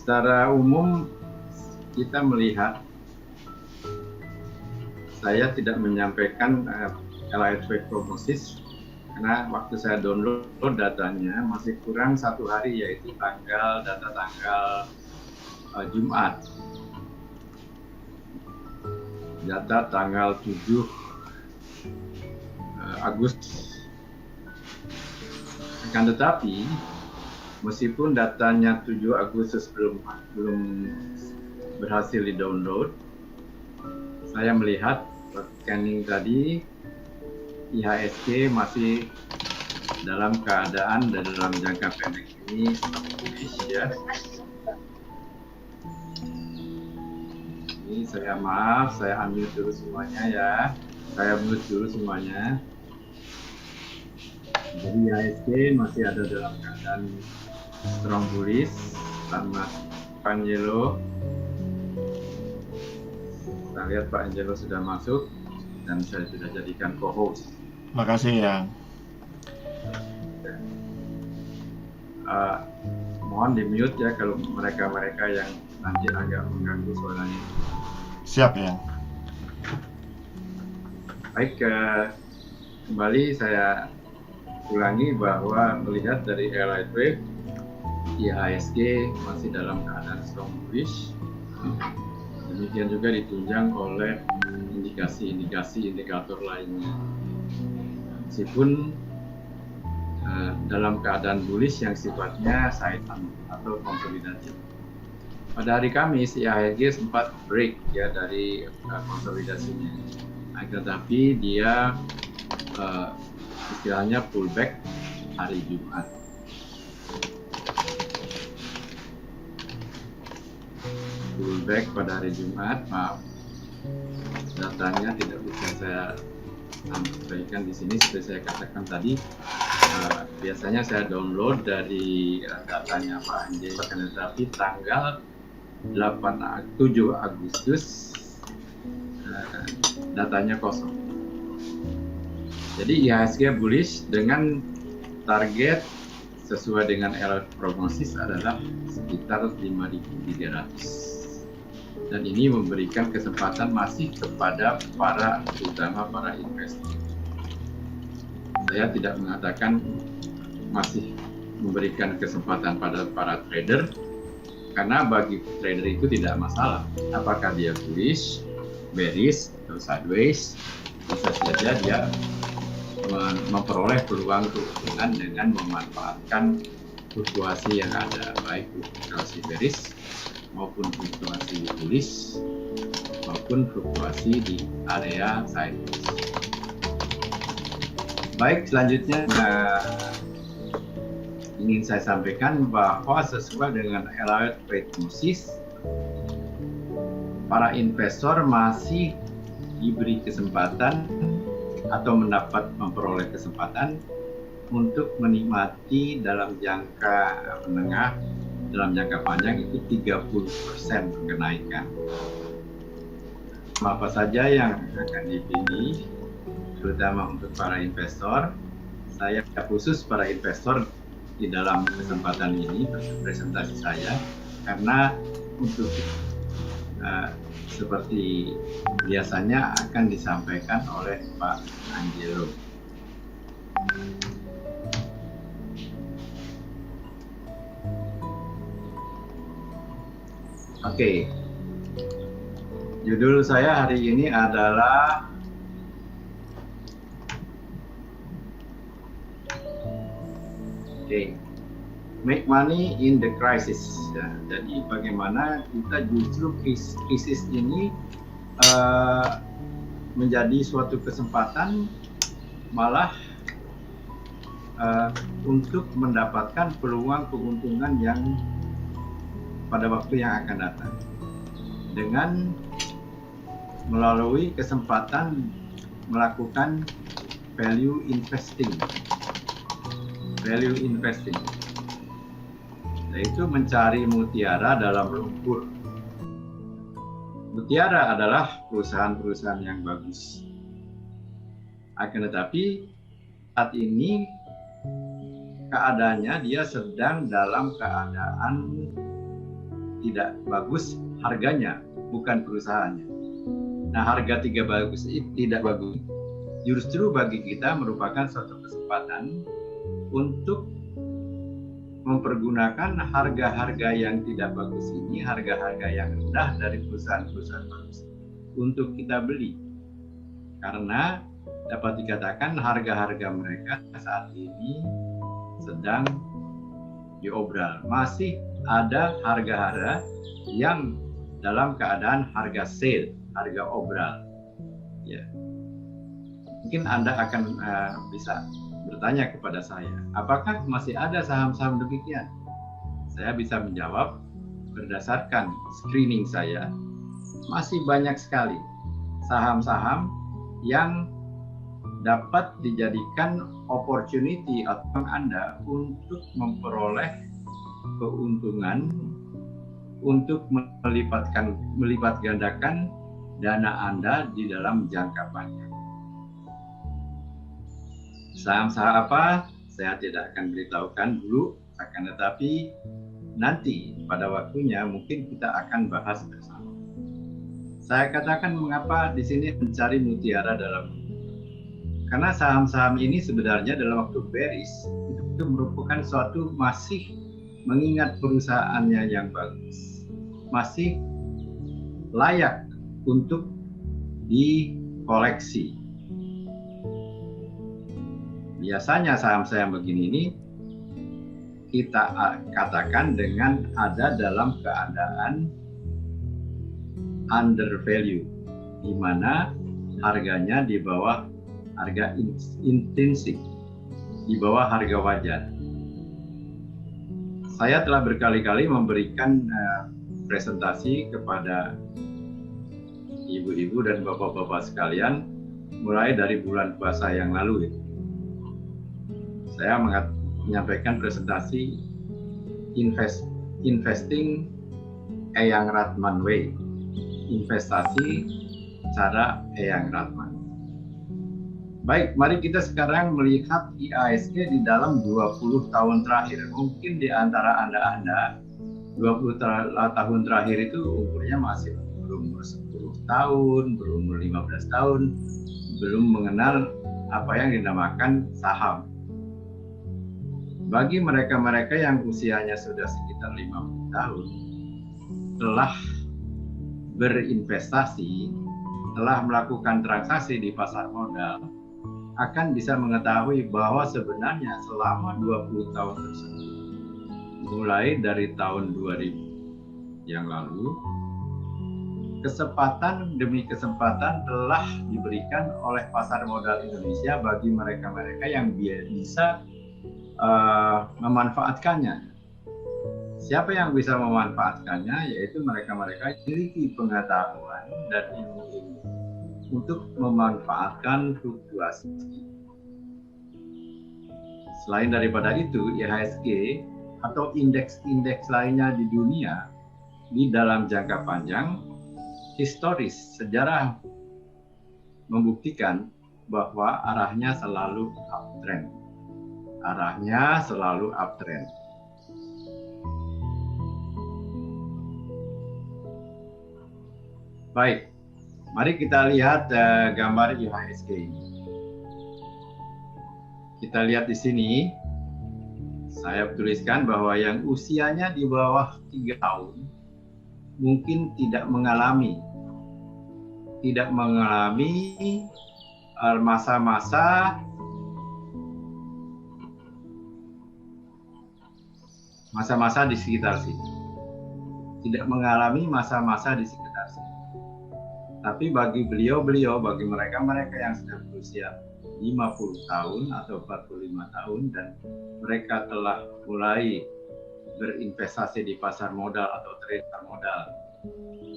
Secara umum kita melihat, saya tidak menyampaikan LA2 prognosis karena waktu saya download datanya masih kurang 1 hari, yaitu data tanggal Jumat, data tanggal 7 Agustus. Akan tetapi meskipun datanya 7 Agustus belum berhasil di-download, saya melihat scanning tadi IHSG masih dalam keadaan dalam jangka pendek ini bullish ya. Ini saya unmute dulu semuanya ya. Saya mute dulu semuanya. Jadi IHSG masih ada dalam keadaan strong bullish. Selamat Pak Angelo. Kita lihat Pak Angelo sudah masuk dan saya sudah jadikan co-host. Makasih ya. Mohon di mute ya kalau mereka yang nanti agak mengganggu suaranya. Siap ya. Baik, kembali saya ulangi bahwa melihat dari LA2, IHSG masih dalam keadaan strong bullish. Demikian juga ditunjang oleh indikasi-indikasi indikator lainnya. Meskipun dalam keadaan bullish yang sifatnya silent atau konsolidasi. Pada hari Kamis, IHSG sempat break ya dari konsolidasinya. Tetapi dia istilahnya pullback hari Jumat. Pullback pada hari Jumat, maaf, datanya tidak bisa saya sampaikan di sini. Seperti saya katakan tadi, biasanya saya download dari datanya Pak Anje, tetapi tanggal 7 Agustus datanya kosong. Jadi IHSG bullish dengan target sesuai dengan LA prognosis adalah sekitar 5.300. Dan ini memberikan kesempatan masih kepada terutama para investor. Saya tidak mengatakan masih memberikan kesempatan pada para trader, karena bagi trader itu tidak masalah. Apakah dia bullish, bearish, atau sideways, bisa saja dia memperoleh peluang keuntungan dengan memanfaatkan fluktuasi yang ada, baik fluktuasi bearish maupun fluktuasi bullish maupun fluktuasi di area sideways. Baik, selanjutnya ingin saya sampaikan bahwa sesuai dengan LA prognosis, para investor masih diberi kesempatan atau memperoleh kesempatan untuk menikmati dalam jangka menengah, dalam jangka panjang itu 30% kenaikan. Apa saja yang akan dipilih, terutama untuk para investor. Saya khusus para investor di dalam kesempatan ini, presentasi saya, karena untuk seperti biasanya akan disampaikan oleh Pak Angelo. Oke, judul saya hari ini adalah Make Money in the Crisis. Ya, jadi bagaimana kita justru krisis ini menjadi suatu kesempatan malah untuk mendapatkan peluang keuntungan yang pada waktu yang akan datang, dengan melalui kesempatan melakukan value investing, yaitu mencari mutiara dalam lumpur. Mutiara adalah perusahaan-perusahaan yang bagus. Akan tetapi saat ini keadaannya dia sedang dalam keadaan tidak bagus harganya, bukan perusahaannya. Nah, harga tidak bagus justru bagi kita merupakan suatu kesempatan untuk mempergunakan harga-harga yang tidak bagus ini, harga-harga yang rendah dari perusahaan-perusahaan bagus untuk kita beli. Karena dapat dikatakan harga-harga mereka saat ini sedang diobral. Masih ada harga-harga yang dalam keadaan harga sale, harga obral. Ya. Mungkin Anda akan bisa bertanya kepada saya, apakah masih ada saham-saham demikian? Saya bisa menjawab berdasarkan screening saya, masih banyak sekali saham-saham yang dapat dijadikan opportunity atau Anda untuk memperoleh keuntungan, untuk melipat gandakan dana Anda di dalam jangka panjang. Saham-saham apa? Saya tidak akan beritahukan dulu, akan tetapi nanti pada waktunya mungkin kita akan bahas bersama. Saya katakan mengapa di sini mencari mutiara dalam, karena saham-saham ini sebenarnya dalam waktu bearish itu merupakan suatu masih mengingat perusahaannya yang bagus, masih layak untuk dikoleksi. Biasanya saham-saham begini ini kita katakan dengan ada dalam keadaan undervalue, di mana harganya di bawah harga intrinsik, di bawah harga wajar. Saya telah berkali-kali memberikan presentasi kepada ibu-ibu dan bapak-bapak sekalian mulai dari bulan puasa yang lalu. Saya menyampaikan presentasi investing Eyang Ratman Way, investasi cara Eyang Ratman. Baik, mari kita sekarang melihat IHSG di dalam 20 tahun terakhir. Mungkin di antara Anda 20 tahun terakhir itu umurnya masih berumur 10 tahun, berumur 15 tahun, belum mengenal apa yang dinamakan saham. Bagi mereka-mereka yang usianya sudah sekitar 50 tahun, telah berinvestasi, telah melakukan transaksi di pasar modal, akan bisa mengetahui bahwa sebenarnya selama 20 tahun tersebut, mulai dari tahun 2000 yang lalu, kesempatan demi kesempatan telah diberikan oleh pasar modal Indonesia bagi mereka-mereka yang bisa memanfaatkannya. Siapa yang bisa memanfaatkannya? Yaitu mereka-mereka yang memiliki pengetahuan dan ilmu-ilmu untuk memanfaatkan fluktuasi. Selain daripada itu, IHSG atau indeks-indeks lainnya di dunia di dalam jangka panjang, historis, sejarah membuktikan bahwa arahnya selalu uptrend. Arahnya selalu uptrend. Baik, mari kita lihat gambar IHSG ini. Kita lihat di sini, saya tuliskan bahwa yang usianya di bawah 3 tahun mungkin tidak mengalami masa-masa di sekitar sini. Tidak mengalami masa-masa di sekitar sini. Tapi bagi beliau-beliau, bagi mereka-mereka yang sudah berusia 50 tahun atau 45 tahun dan mereka telah mulai berinvestasi di pasar modal atau trader modal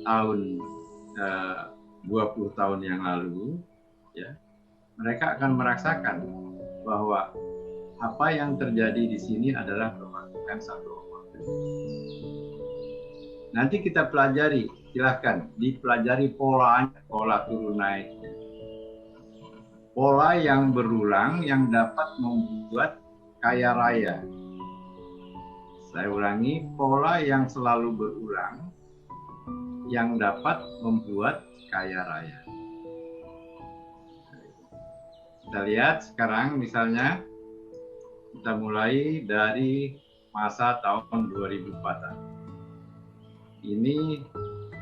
tahun 20 tahun yang lalu, ya, mereka akan merasakan bahwa apa yang terjadi di sini adalah merupakan satu opportunity. Nanti kita pelajari, silahkan dipelajari pola turun naik, pola yang berulang yang dapat membuat kaya raya. Saya ulangi, pola yang selalu berulang yang dapat membuat kaya raya. Kita lihat sekarang misalnya kita mulai dari masa tahun 2004. Ini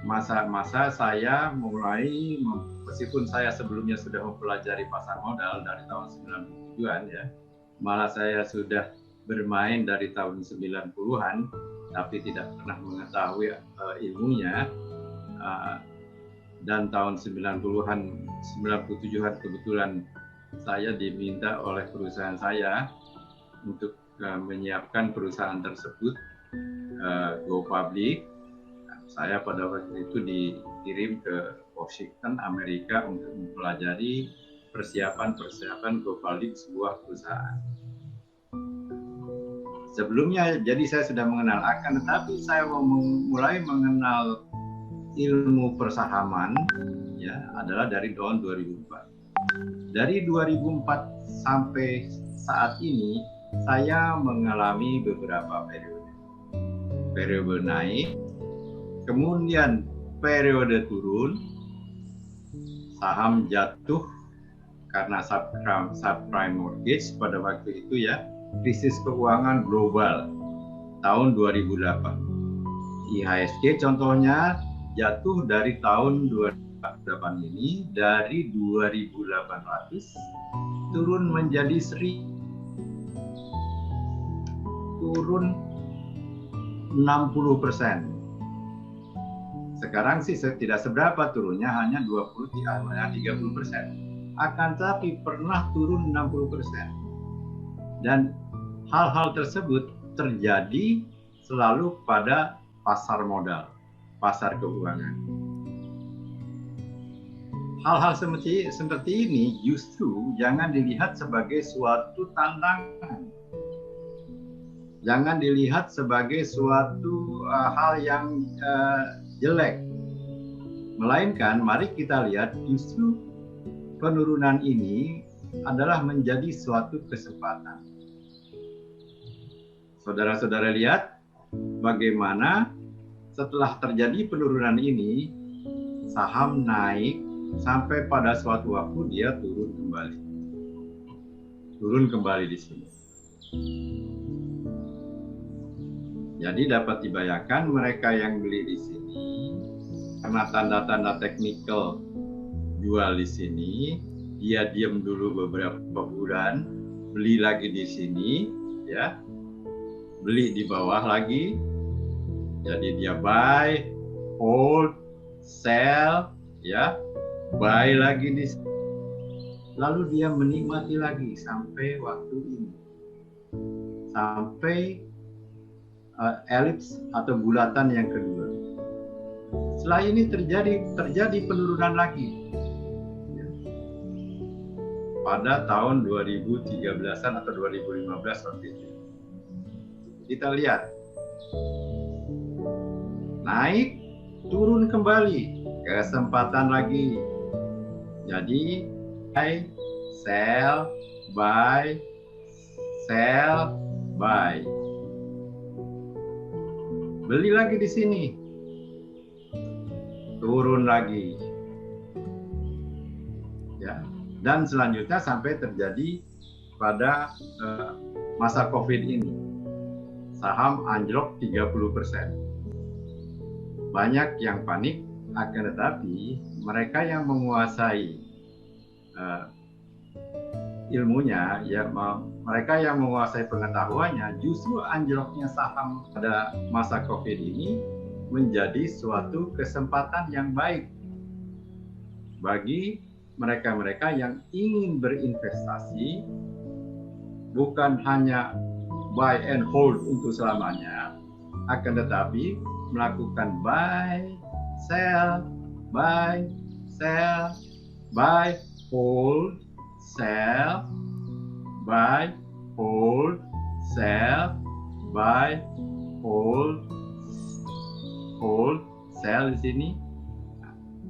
masa-masa saya mulai, meskipun saya sebelumnya sudah mempelajari pasar modal dari tahun 90-an ya, malah saya sudah bermain dari tahun 90-an, tapi tidak pernah mengetahui ilmunya. Dan tahun 90-an, 97-an kebetulan saya diminta oleh perusahaan saya untuk menyiapkan perusahaan tersebut go public. Saya pada waktu itu dikirim ke Washington, Amerika untuk mempelajari persiapan go public sebuah perusahaan. Sebelumnya, jadi saya sudah mengenal akan, tetapi saya mulai mengenal ilmu persahaman ya adalah dari tahun 2004. Dari 2004 sampai saat ini saya mengalami beberapa periode. Periode naik, kemudian periode turun, saham jatuh karena subprime mortgage pada waktu itu ya, krisis keuangan global tahun 2008. IHSG contohnya jatuh dari tahun 2008 ini, dari 2.800 turun menjadi 1.000, turun 60%. Sekarang sih tidak seberapa turunnya, hanya 30%. Akan tetapi pernah turun 60%. Dan hal-hal tersebut terjadi selalu pada pasar modal, pasar keuangan. Hal-hal seperti ini justru jangan dilihat sebagai suatu tantangan. Jangan dilihat sebagai suatu hal yang jelek. Melainkan mari kita lihat justru penurunan ini adalah menjadi suatu kesempatan. Saudara-saudara lihat bagaimana setelah terjadi penurunan ini, saham naik sampai pada suatu waktu dia turun kembali. Turun kembali di sini. Jadi dapat dibayangkan mereka yang beli di sini karena tanda-tanda teknikal jual di sini, dia diam dulu beberapa bulan, beli lagi di sini, ya, beli di bawah lagi. Jadi dia buy, hold, sell, ya, buy lagi di sini. Lalu dia menikmati lagi sampai waktu ini, sampai elips atau bulatan yang kedua. Setelah ini terjadi penurunan lagi ya. Pada tahun 2013-an atau 2015 waktu itu. Kita lihat naik, turun kembali, kesempatan lagi. Jadi buy, sell, buy, sell, buy. Beli lagi di sini, turun lagi, ya. Dan selanjutnya sampai terjadi pada masa COVID ini, saham anjlok 30%. Banyak yang panik, akan tetapi mereka yang menguasai ilmunya, ya, mereka yang menguasai pengetahuannya, justru anjloknya saham pada masa COVID ini menjadi suatu kesempatan yang baik bagi mereka-mereka yang ingin berinvestasi, bukan hanya buy and hold untuk selamanya, akan tetapi melakukan buy, sell, buy, sell, buy, hold, sell, buy, hold, sell, buy, hold, sell di sini.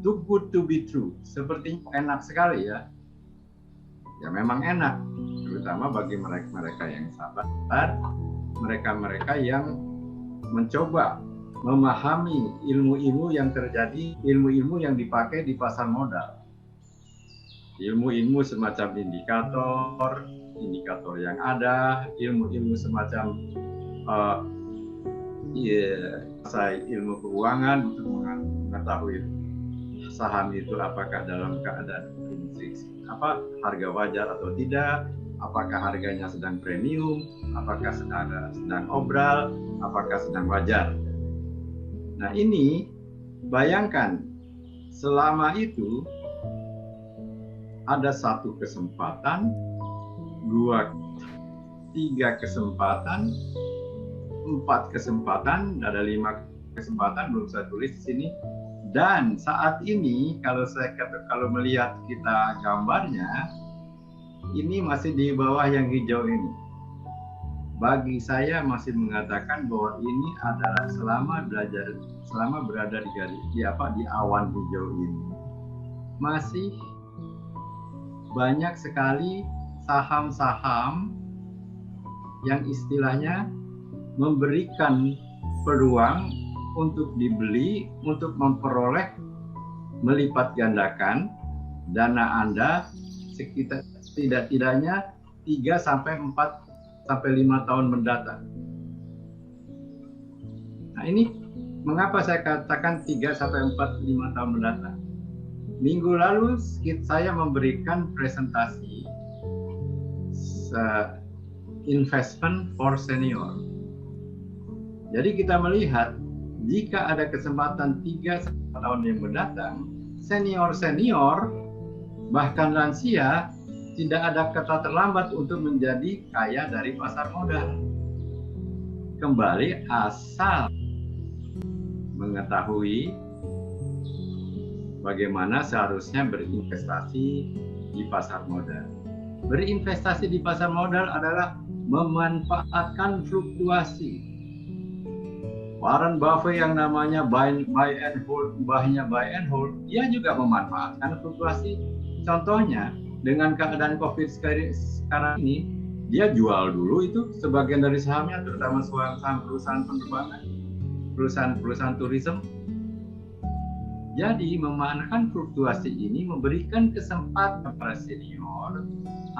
Too good to be true. Sepertinya enak sekali ya. Ya memang enak, terutama bagi mereka yang sabar, mereka-mereka yang mencoba memahami ilmu-ilmu yang terjadi, ilmu-ilmu yang dipakai di pasar modal. Ilmu-ilmu semacam indikator yang ada, ilmu-ilmu semacam ilmu keuangan untuk mengetahui saham itu apakah dalam keadaan harga wajar atau tidak, apakah harganya sedang premium, apakah sedang obral, apakah sedang wajar. Nah ini bayangkan, selama itu ada 1 kesempatan, 2, 3 kesempatan, 4 kesempatan, ada 5 kesempatan, belum saya tulis di sini. Dan saat ini kalau melihat kita gambarnya, ini masih di bawah yang hijau ini. Bagi saya masih mengatakan bahwa ini adalah selama berada di awan hijau ini, masih banyak sekali saham-saham yang istilahnya memberikan peluang untuk dibeli, untuk memperoleh melipat gandakan dana Anda sekitar tidak-tidaknya 3 sampai 4 sampai 5 tahun mendatang. Nah, ini mengapa saya katakan 3 sampai 4 5 tahun mendatang? Minggu lalu saya memberikan presentasi investment for senior. Jadi kita melihat jika ada kesempatan 3 tahun yang mendatang, senior bahkan lansia tidak ada kata terlambat untuk menjadi kaya dari pasar modal. Kembali asal mengetahui bagaimana seharusnya berinvestasi di pasar modal. Berinvestasi di pasar modal adalah memanfaatkan fluktuasi. Warren Buffett yang namanya buy and hold, mbahnya buy and hold, dia juga memanfaatkan fluktuasi. Contohnya, dengan keadaan COVID sekarang ini, dia jual dulu itu sebagian dari sahamnya, terutama saham perusahaan penerbangan, perusahaan turisme. Jadi memanfaatkan fluktuasi ini memberikan kesempatan para senior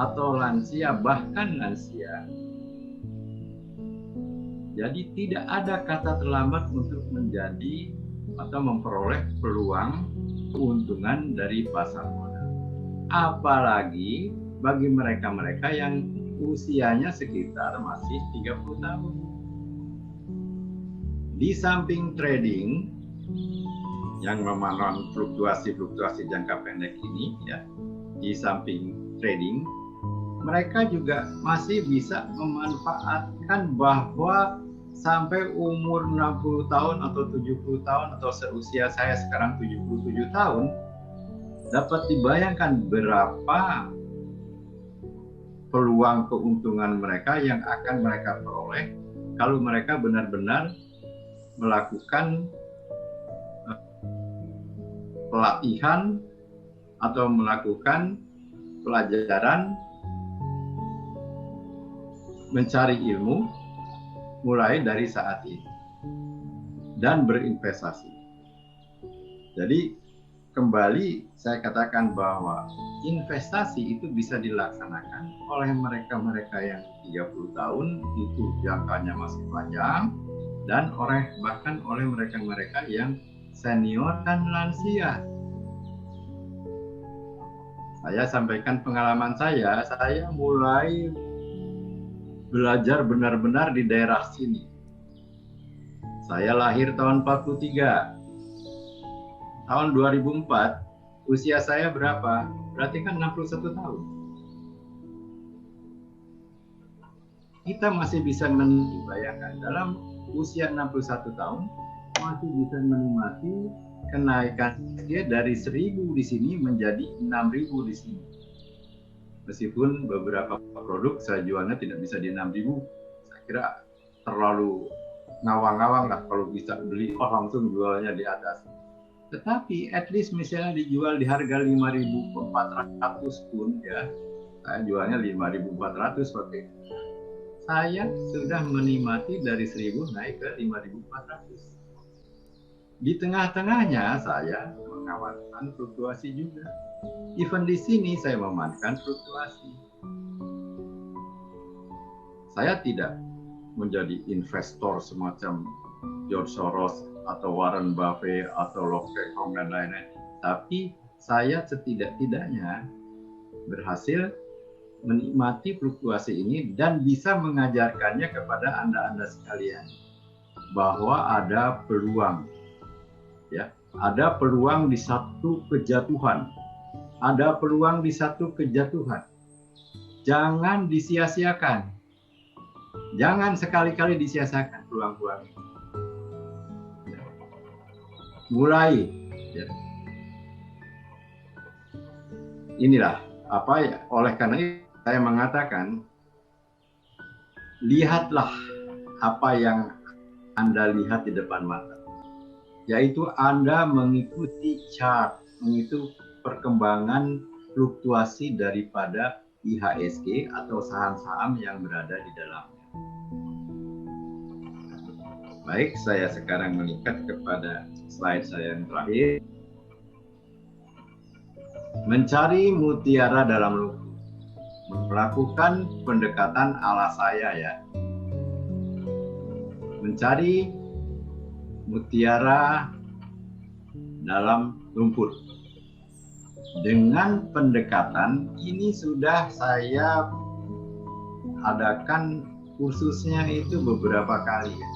atau lansia, bahkan lansia. Jadi tidak ada kata terlambat untuk menjadi atau memperoleh peluang keuntungan dari pasar modal. Apalagi bagi mereka-mereka yang usianya sekitar masih 30 tahun. Di samping trading yang memahami fluktuasi jangka pendek ini, ya, di samping trading, mereka juga masih bisa memanfaatkan bahwa sampai umur 60 tahun atau 70 tahun atau seusia saya sekarang 77 tahun, dapat dibayangkan berapa peluang keuntungan mereka yang akan mereka peroleh kalau mereka benar-benar melakukan pelatihan atau melakukan pelajaran mencari ilmu mulai dari saat ini dan berinvestasi. Jadi kembali saya katakan bahwa investasi itu bisa dilaksanakan oleh mereka-mereka yang 30 tahun itu jangkanya masih panjang, dan bahkan oleh mereka-mereka yang senior dan lansia. Saya sampaikan pengalaman saya mulai belajar benar-benar di daerah sini. Saya lahir tahun 43. Tahun 2004, usia saya berapa? Berarti kan 61 tahun. Kita masih bisa membayangkan dalam usia 61 tahun masih bisa menikmati kenaikan dia dari 1.000 di sini menjadi 6.000 di sini. Meskipun beberapa produk saya jualnya tidak bisa di 6.000, saya kira terlalu ngawang-ngawang lah kalau bisa beli langsung jualnya di atas. Tetapi at least misalnya dijual di harga 5.400 pun, ya, saya jualnya 5.400 pakai. saya sudah menikmati dari 1.000 naik ke 5.400. Di tengah-tengahnya saya mengamankan fluktuasi juga. Even di sini saya memanfaatkan fluktuasi. Saya tidak menjadi investor semacam George Soros atau Warren Buffett atau Lok Kek Hong dan lain-lain. Tapi saya setidak-tidaknya berhasil menikmati fluktuasi ini dan bisa mengajarkannya kepada Anda sekalian bahwa ada peluang. Ya, ada peluang di satu kejatuhan. Ada peluang di satu kejatuhan. Jangan disia-siakan. Jangan sekali-kali disia-siakan peluang-peluang ini. Ya. Mulai. Ya. Inilah apa ya? Oleh karena itu saya mengatakan, lihatlah apa yang Anda lihat di depan mata. Yaitu Anda mengikuti chart, mengikuti perkembangan fluktuasi daripada IHSG atau saham-saham yang berada di dalamnya. Baik, saya sekarang meningkat kepada slide saya yang terakhir. Mencari mutiara dalam lumpur. Melakukan pendekatan ala saya ya. Mencari mutiara dalam lumpur. Dengan pendekatan ini sudah saya adakan kursusnya itu beberapa kali ya.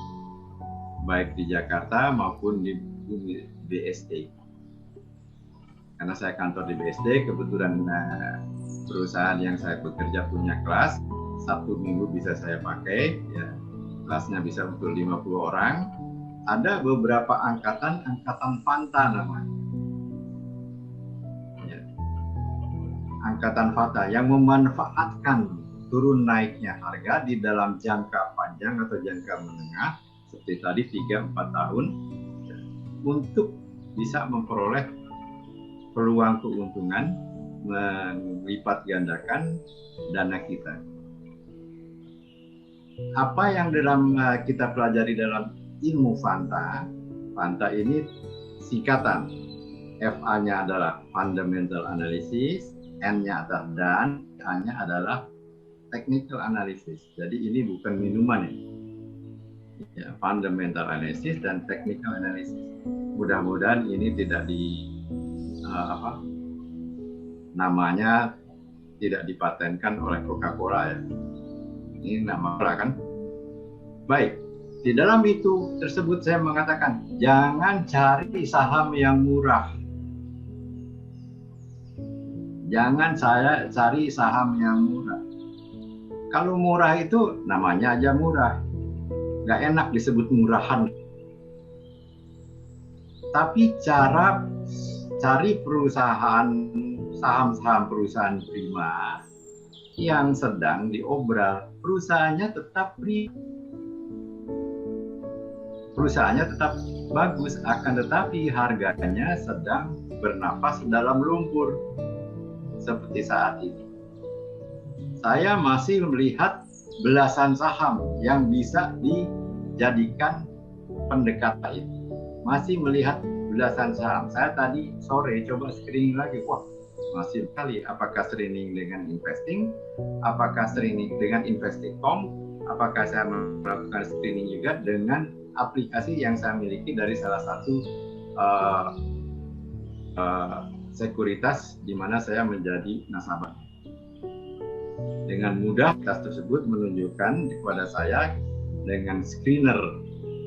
Baik di Jakarta maupun di BSD. Karena saya kantor di BSD, kebetulan perusahaan yang saya bekerja punya kelas, Sabtu Minggu bisa saya pakai ya. Kelasnya bisa untuk 50 orang. Ada beberapa angkatan Fanta namanya. Ya. Angkatan Fanta yang memanfaatkan turun naiknya harga di dalam jangka panjang atau jangka menengah seperti tadi 3-4 tahun ya, untuk bisa memperoleh peluang keuntungan melipat gandakan dana kita. Apa yang kita pelajari dalam ilmu Fanta ini singkatan. FA-nya adalah fundamental analysis, N-nya adalah dan A-nya adalah technical analysis. Jadi ini bukan minuman ya. Ya, fundamental analysis dan technical analysis. Mudah-mudahan ini tidak namanya tidak dipatenkan oleh Coca-Cola ya. Ini nama kan. Baik. Di dalam itu tersebut saya mengatakan, jangan cari saham yang murah. Jangan saya cari saham yang murah. Kalau murah itu namanya aja murah. Nggak enak disebut murahan. Tapi cara cari perusahaan, saham-saham perusahaan prima yang sedang diobral, perusahaannya tetap prima. Perusahaannya tetap bagus, akan tetapi harganya sedang bernapas dalam lumpur seperti saat ini. Saya masih melihat belasan saham yang bisa dijadikan pendekatan itu. Masih melihat belasan saham. Saya tadi sore coba screening lagi, wah masih sekali. Apakah screening dengan investing? Apakah screening dengan investing.com? Apakah saya melakukan screening juga dengan aplikasi yang saya miliki dari salah satu sekuritas di mana saya menjadi nasabah. Dengan mudah tas tersebut menunjukkan kepada saya dengan screener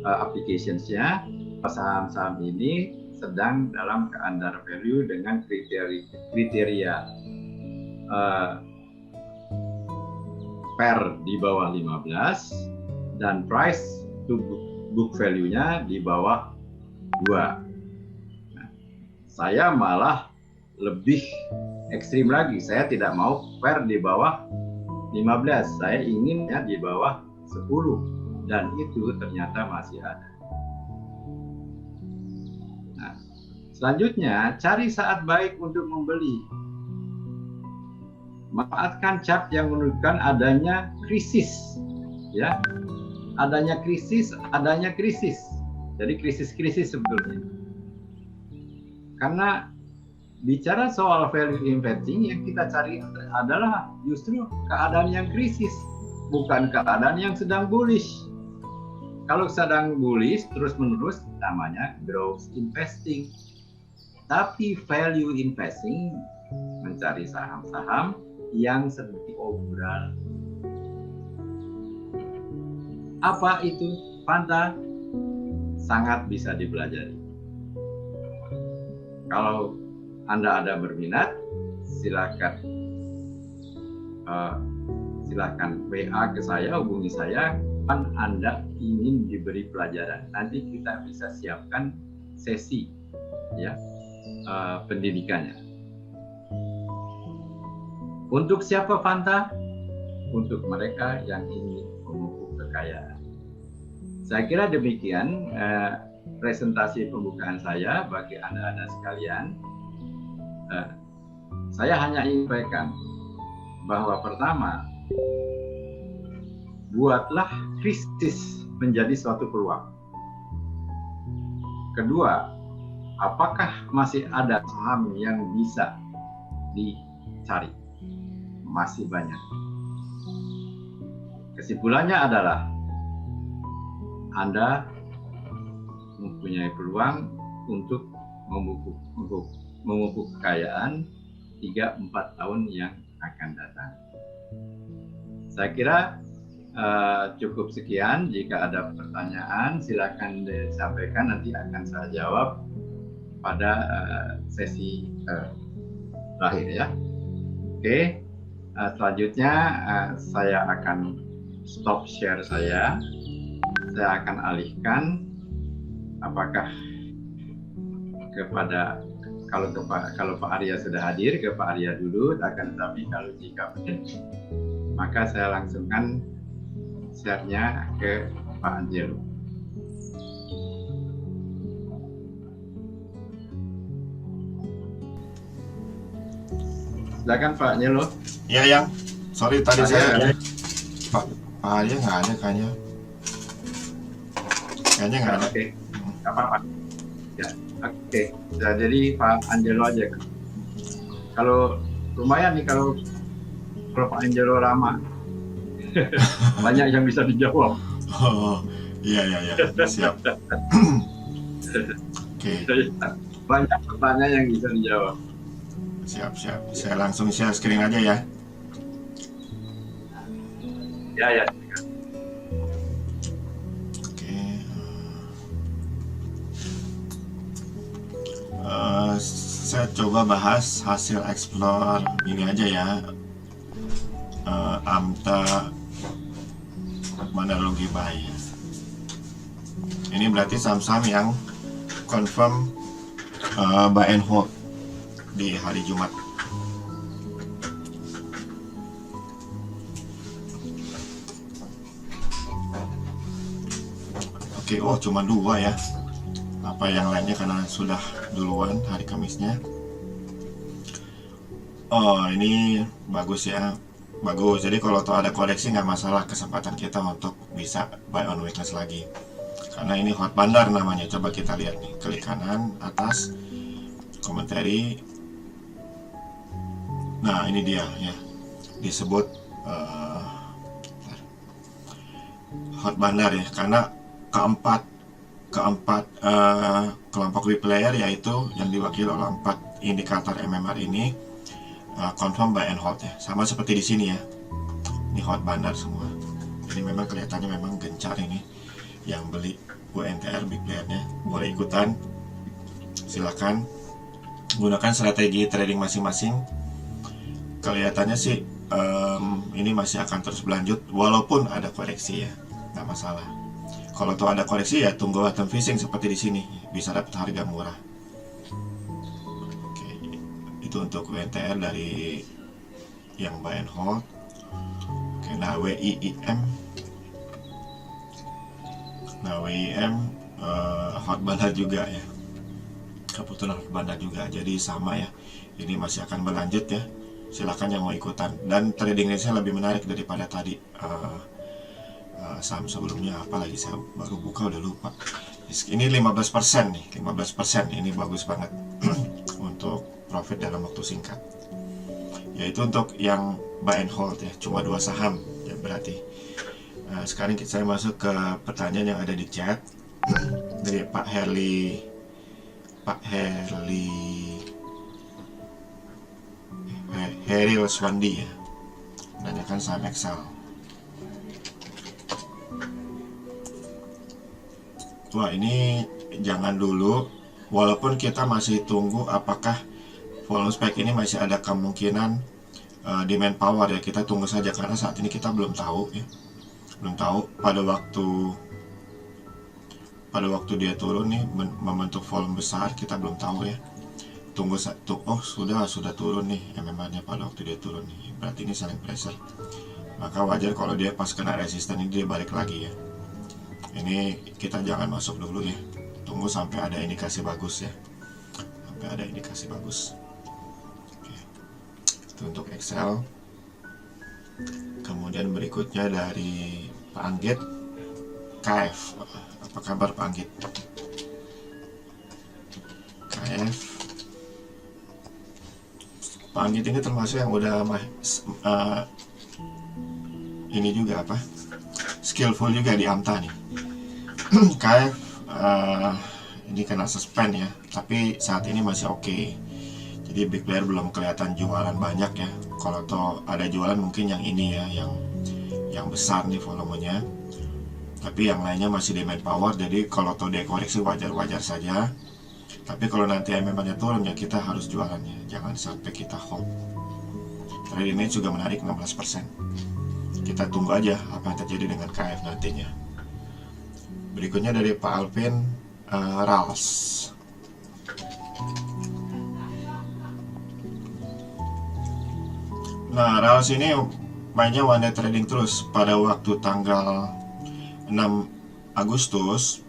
applications-nya saham-saham ini sedang dalam under value dengan kriteria PER di bawah 15 dan price to book value-nya di bawah 2. Nah, saya malah lebih ekstrim lagi. Saya tidak mau PER di bawah 15. Saya inginnya di bawah 10. Dan itu ternyata masih ada. Nah, selanjutnya, cari saat baik untuk membeli. Manfaatkan chart yang menunjukkan adanya krisis ya. Adanya krisis. Jadi krisis sebetulnya. Karena bicara soal value investing, yang kita cari adalah justru keadaan yang krisis, bukan keadaan yang sedang bullish. Kalau sedang bullish terus-menerus namanya growth investing. Tapi value investing mencari saham-saham yang sedang diobral. Apa itu Fanta? Sangat bisa dipelajari. Kalau Anda ada berminat, silakan WA ke saya, hubungi saya. Kan Anda ingin diberi pelajaran, nanti kita bisa siapkan sesi, ya, pendidikannya. Untuk siapa Fanta? Untuk mereka yang ingin memupuk kekayaan. Saya kira demikian presentasi pembukaan saya bagi Anda sekalian. Saya hanya ingin sampaikan bahwa pertama, buatlah krisis menjadi suatu peluang. Kedua, apakah masih ada saham yang bisa dicari? Masih banyak. Kesimpulannya adalah Anda mempunyai peluang untuk memupuk kekayaan 3-4 tahun yang akan datang. Saya kira cukup sekian. Jika ada pertanyaan silakan disampaikan, nanti akan saya jawab pada sesi terakhir, ya. Oke, selanjutnya saya akan stop share saya akan alihkan apakah kepada kalau Pak Arya sudah hadir, ke Pak Arya dulu, akan tetapi kalau jika belum, maka saya langsungkan share-nya ke Pak Angelo. Silakan Pak Angelo. Iya, Yang. Sorry tadi saya Pak Arya nggak ada kayaknya. Kayaknya nggak ada. Oke, nggak apa-apa. Ya, oke. Nah, jadi Pak Angelo aja. Kalau lumayan nih kalau Pak Angelo ramah, banyak yang bisa dijawab. Oh, iya, siap. Oke. Banyak pertanyaan yang bisa dijawab. Siap. Saya langsung share screen aja ya. Ya. Oke. Saya coba bahas hasil explore ini aja ya. AMTA Monologi Buy. Ini berarti saham-saham yang confirm buy and hold di hari Jumat. Oke, cuma 2 ya. Apa yang lainnya karena sudah duluan hari Kamisnya. Ini bagus ya. Bagus, jadi kalau ada koreksi nggak masalah, kesempatan kita untuk bisa buy on weakness lagi. Karena ini hot bandar namanya. Coba kita lihat nih, klik kanan atas komentari. Nah ini dia ya, disebut hot bandar ya, karena keempat kelompok replayer yaitu yang diwakili oleh 4 indikator MMR ini confirm buy and hold ya, sama seperti di sini ya. Ini hot bandar semua. Jadi memang kelihatannya memang gencar ini. Yang beli UNTR big playernya boleh ikutan. Silakan gunakan strategi trading masing-masing. Kelihatannya sih ini masih akan terus berlanjut walaupun ada koreksi ya, nggak masalah. Kalau tuh ada koreksi ya tunggu bottom fishing seperti di sini, bisa dapat harga murah. Itu untuk WNTR dari yang buy and hold. Oke, nah WIIM hot bandar juga ya, kebetulan hot bandar juga, jadi sama ya, ini masih akan berlanjut ya. Silakan yang mau ikutan, dan trading range-nya lebih menarik daripada tadi saham sebelumnya, apalagi saya baru buka udah lupa. Ini 15% nih, 15%. Ini bagus banget untuk profit dalam waktu singkat. Yaitu untuk yang buy and hold ya, cuma 2 saham ya berarti. Sekarang saya masuk ke pertanyaan yang ada di chat dari Pak Heri Roswandi ya, menanyakan saham Excel. Wah, ini jangan dulu, walaupun kita masih tunggu apakah volume spike ini masih ada kemungkinan demand power ya. Kita tunggu saja karena saat ini kita belum tahu ya, belum tahu pada waktu dia turun nih membentuk volume besar, kita belum tahu ya. Tunggu satu, oh sudah turun nih MMR-nya pada waktu dia turun nih, berarti ini selling pressure. Maka wajar kalau dia pas kena resisten ini dia balik lagi ya. Ini kita jangan masuk dulu ya, tunggu sampai ada indikasi bagus ya, sampai ada indikasi bagus. Oke. Itu untuk Excel. Kemudian berikutnya dari Pak Anggit, KF. Apa kabar Pak Anggit? KF. Pak Anggit ini termasuk yang udah ini juga apa? Skillful juga di Amta nih. KF ini kena suspend ya, tapi saat ini masih oke. Jadi big player belum kelihatan jualan banyak ya. Kalau toh ada jualan mungkin yang ini ya, yang besar nih volumenya. Tapi yang lainnya masih demand power. Jadi kalau toh dia koreksi wajar-wajar saja. Tapi kalau nanti MMR-nya turun ya kita harus jualannya. Jangan sampai kita hold. Trading range juga menarik 16%. Kita tunggu aja apa yang terjadi dengan KF nantinya. Berikutnya dari Pak Alvin, RALS. Nah, RALS ini mainnya one day trading terus. Pada waktu tanggal 6 Agustus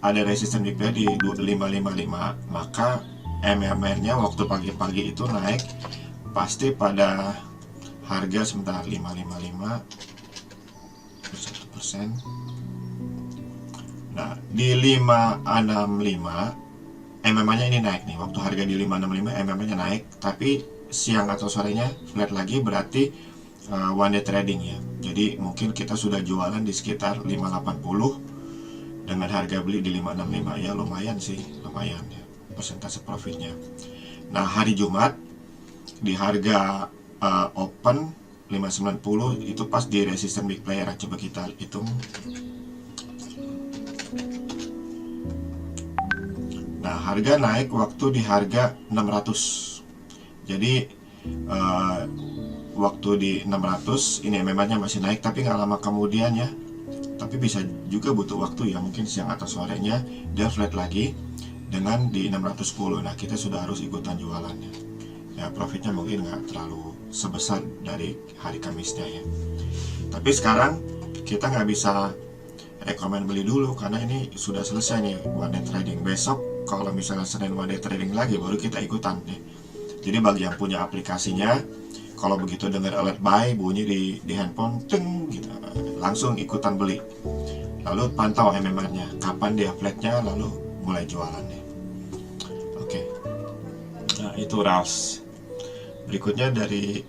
ada resisten di di 2555, maka MMR-nya waktu pagi-pagi itu naik pasti pada harga sebentar 555 1%. Nah, di 565 MMR-nya ini naik nih. Waktu harga di 565 MMR-nya naik, tapi siang atau sorenya flat lagi, berarti one day trading ya. Jadi mungkin kita sudah jualan di sekitar 580 dengan harga beli di 565 ya, lumayan sih, lumayan ya persentase profitnya. Nah, hari Jumat di harga open 590 itu pas di resisten big player. Coba kita hitung. Nah, harga naik waktu di harga 600. Jadi waktu di 600 ini MMR-nya masih naik, tapi nggak lama kemudian ya. Tapi bisa juga butuh waktu ya, mungkin siang atau sorenya dia flat lagi dengan di 610. Nah, kita sudah harus ikutan jualannya ya. Profitnya mungkin nggak terlalu sebesar dari hari Kamisnya ya. Tapi sekarang kita nggak bisa rekomen beli dulu karena ini sudah selesai nih one day trading. Besok kalau misalnya Senin one day trading lagi baru kita ikutan nih. Jadi bagi yang punya aplikasinya, kalau begitu dengar alert buy bunyi di handphone, teng gitu, langsung ikutan beli. Lalu pantau MMR-nya, kapan dia flatnya, lalu mulai jualannya. Oke. Nah, itu RALS. Berikutnya dari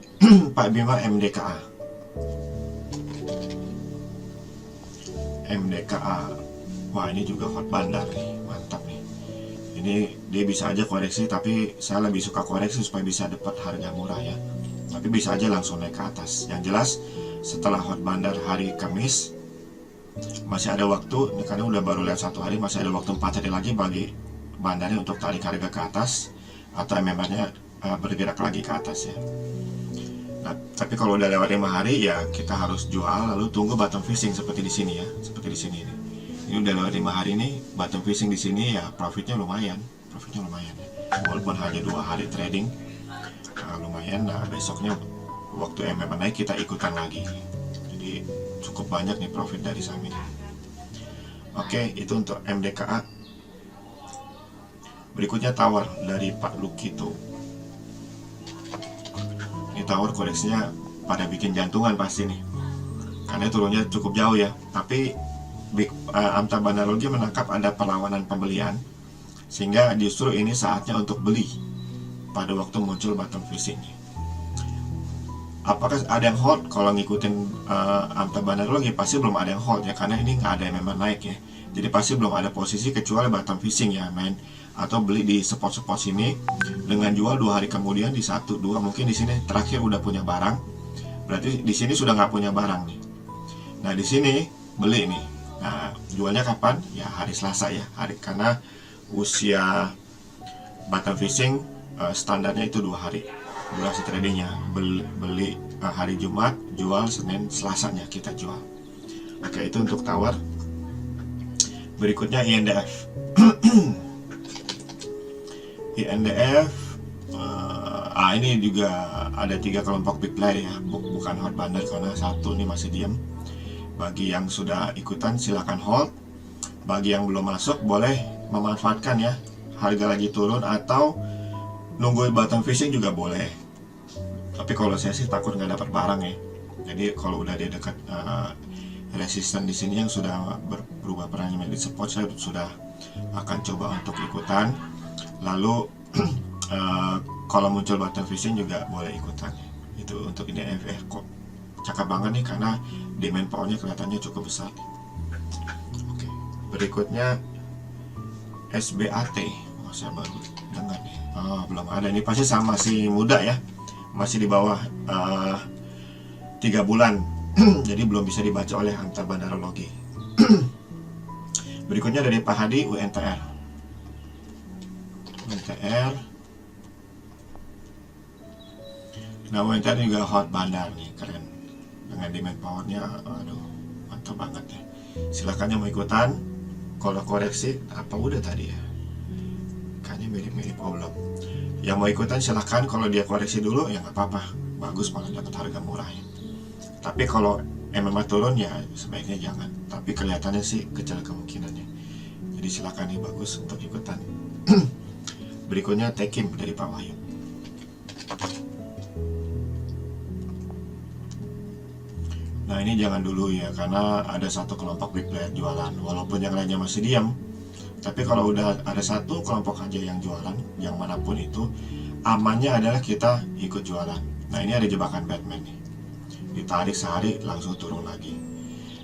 Pak Bima, MDKA. MDKA. Wah, ini juga hot bandar nih, mantap nih. Ini dia bisa aja koreksi, tapi saya lebih suka koreksi supaya bisa dapat harga murah ya. Tapi bisa aja langsung naik ke atas. Yang jelas setelah hot bandar hari Kamis masih ada waktu, karena udah baru lihat 1 hari, masih ada waktu 4 hari lagi bagi bandarnya untuk tarik harga ke atas atau MMR-nya bergerak lagi ke atas ya. Nah, tapi kalau udah lewat 5 hari ya kita harus jual, lalu tunggu bottom fishing seperti di sini ya, seperti di sini nih. Ini udah lewat 5 hari nih, bottom fishing di sini ya, profitnya lumayan ya. Walaupun hanya 2 hari trading, lumayan. Nah, besoknya waktu MMR naik kita ikutan lagi. Jadi cukup banyak nih profit dari saham ini. Oke, itu untuk MDKA. Berikutnya Tower dari Pak Lukito. Ini Tower koreksinya pada bikin jantungan pasti nih, karena turunnya cukup jauh ya. Tapi Amta Bandarologi menangkap ada perlawanan pembelian, sehingga justru ini saatnya untuk beli pada waktu muncul bottom fishing. Apakah ada yang hold? Kalau ngikutin Amta Bandarologi pasti belum ada yang hold ya, karena ini nggak ada yang memang naik ya. Jadi pasti belum ada posisi kecuali bottom fishing ya, main atau beli di spot-spot sini dengan jual 2 hari kemudian di 1, 2, mungkin di sini terakhir udah punya barang, berarti di sini sudah nggak punya barang nih. Nah di sini beli nih. Nah jualnya kapan? Ya hari Selasa ya, karena usia bottom fishing standarnya itu 2 hari durasi tradingnya. Beli hari Jumat, jual Senin, Selasanya kita jual. Oke, itu untuk tower. Berikutnya INDF. INDF ini juga ada 3 kelompok big player ya, bukan hot bandar karena satu ini masih diam. Bagi yang sudah ikutan silakan hold, bagi yang belum masuk boleh memanfaatkan ya, harga lagi turun atau nunggu bottom fishing juga boleh. Tapi kalau saya sih takut nggak dapat barang ya, jadi kalau udah di dekat resisten di sini yang sudah berubah perannya menjadi support, saya sudah akan coba untuk ikutan. Lalu kalau muncul bottom fishing juga boleh ikutan. Itu untuk INDF kok cakep banget nih karena demand powernya kelihatannya cukup besar. Oke, berikutnya SBAT. Saya baru dengar nih. Belum ada, ini pasti sama, masih muda ya, masih di bawah 3 bulan. Jadi belum bisa dibaca oleh Amta Bandarologi. Berikutnya dari Pak Hadi, UNTR. Nah UNTR juga hot bandar nih, keren. Dengan demand powernya, aduh mantap banget ya. Silahkan yang mau ikutan. Kalau koreksi apa udah tadi ya, kayaknya mirip-mirip belum. Yang mau ikutan silahkan, kalau dia koreksi dulu ya nggak apa-apa, bagus, malah dapat harga murah ya. Tapi kalau MMA turun ya sebaiknya jangan, tapi kelihatannya sih kecil kemungkinannya. Jadi silakan nih, bagus untuk ikutan. Berikutnya Tekim dari Pak Wahyu. Nah ini jangan dulu ya, karena ada satu kelompok big player jualan, walaupun yang lainnya masih diam. Tapi kalau udah ada satu kelompok aja yang jualan, yang manapun itu, amannya adalah kita ikut jualan. Nah ini ada jebakan Batman nih, ditarik sehari langsung turun lagi.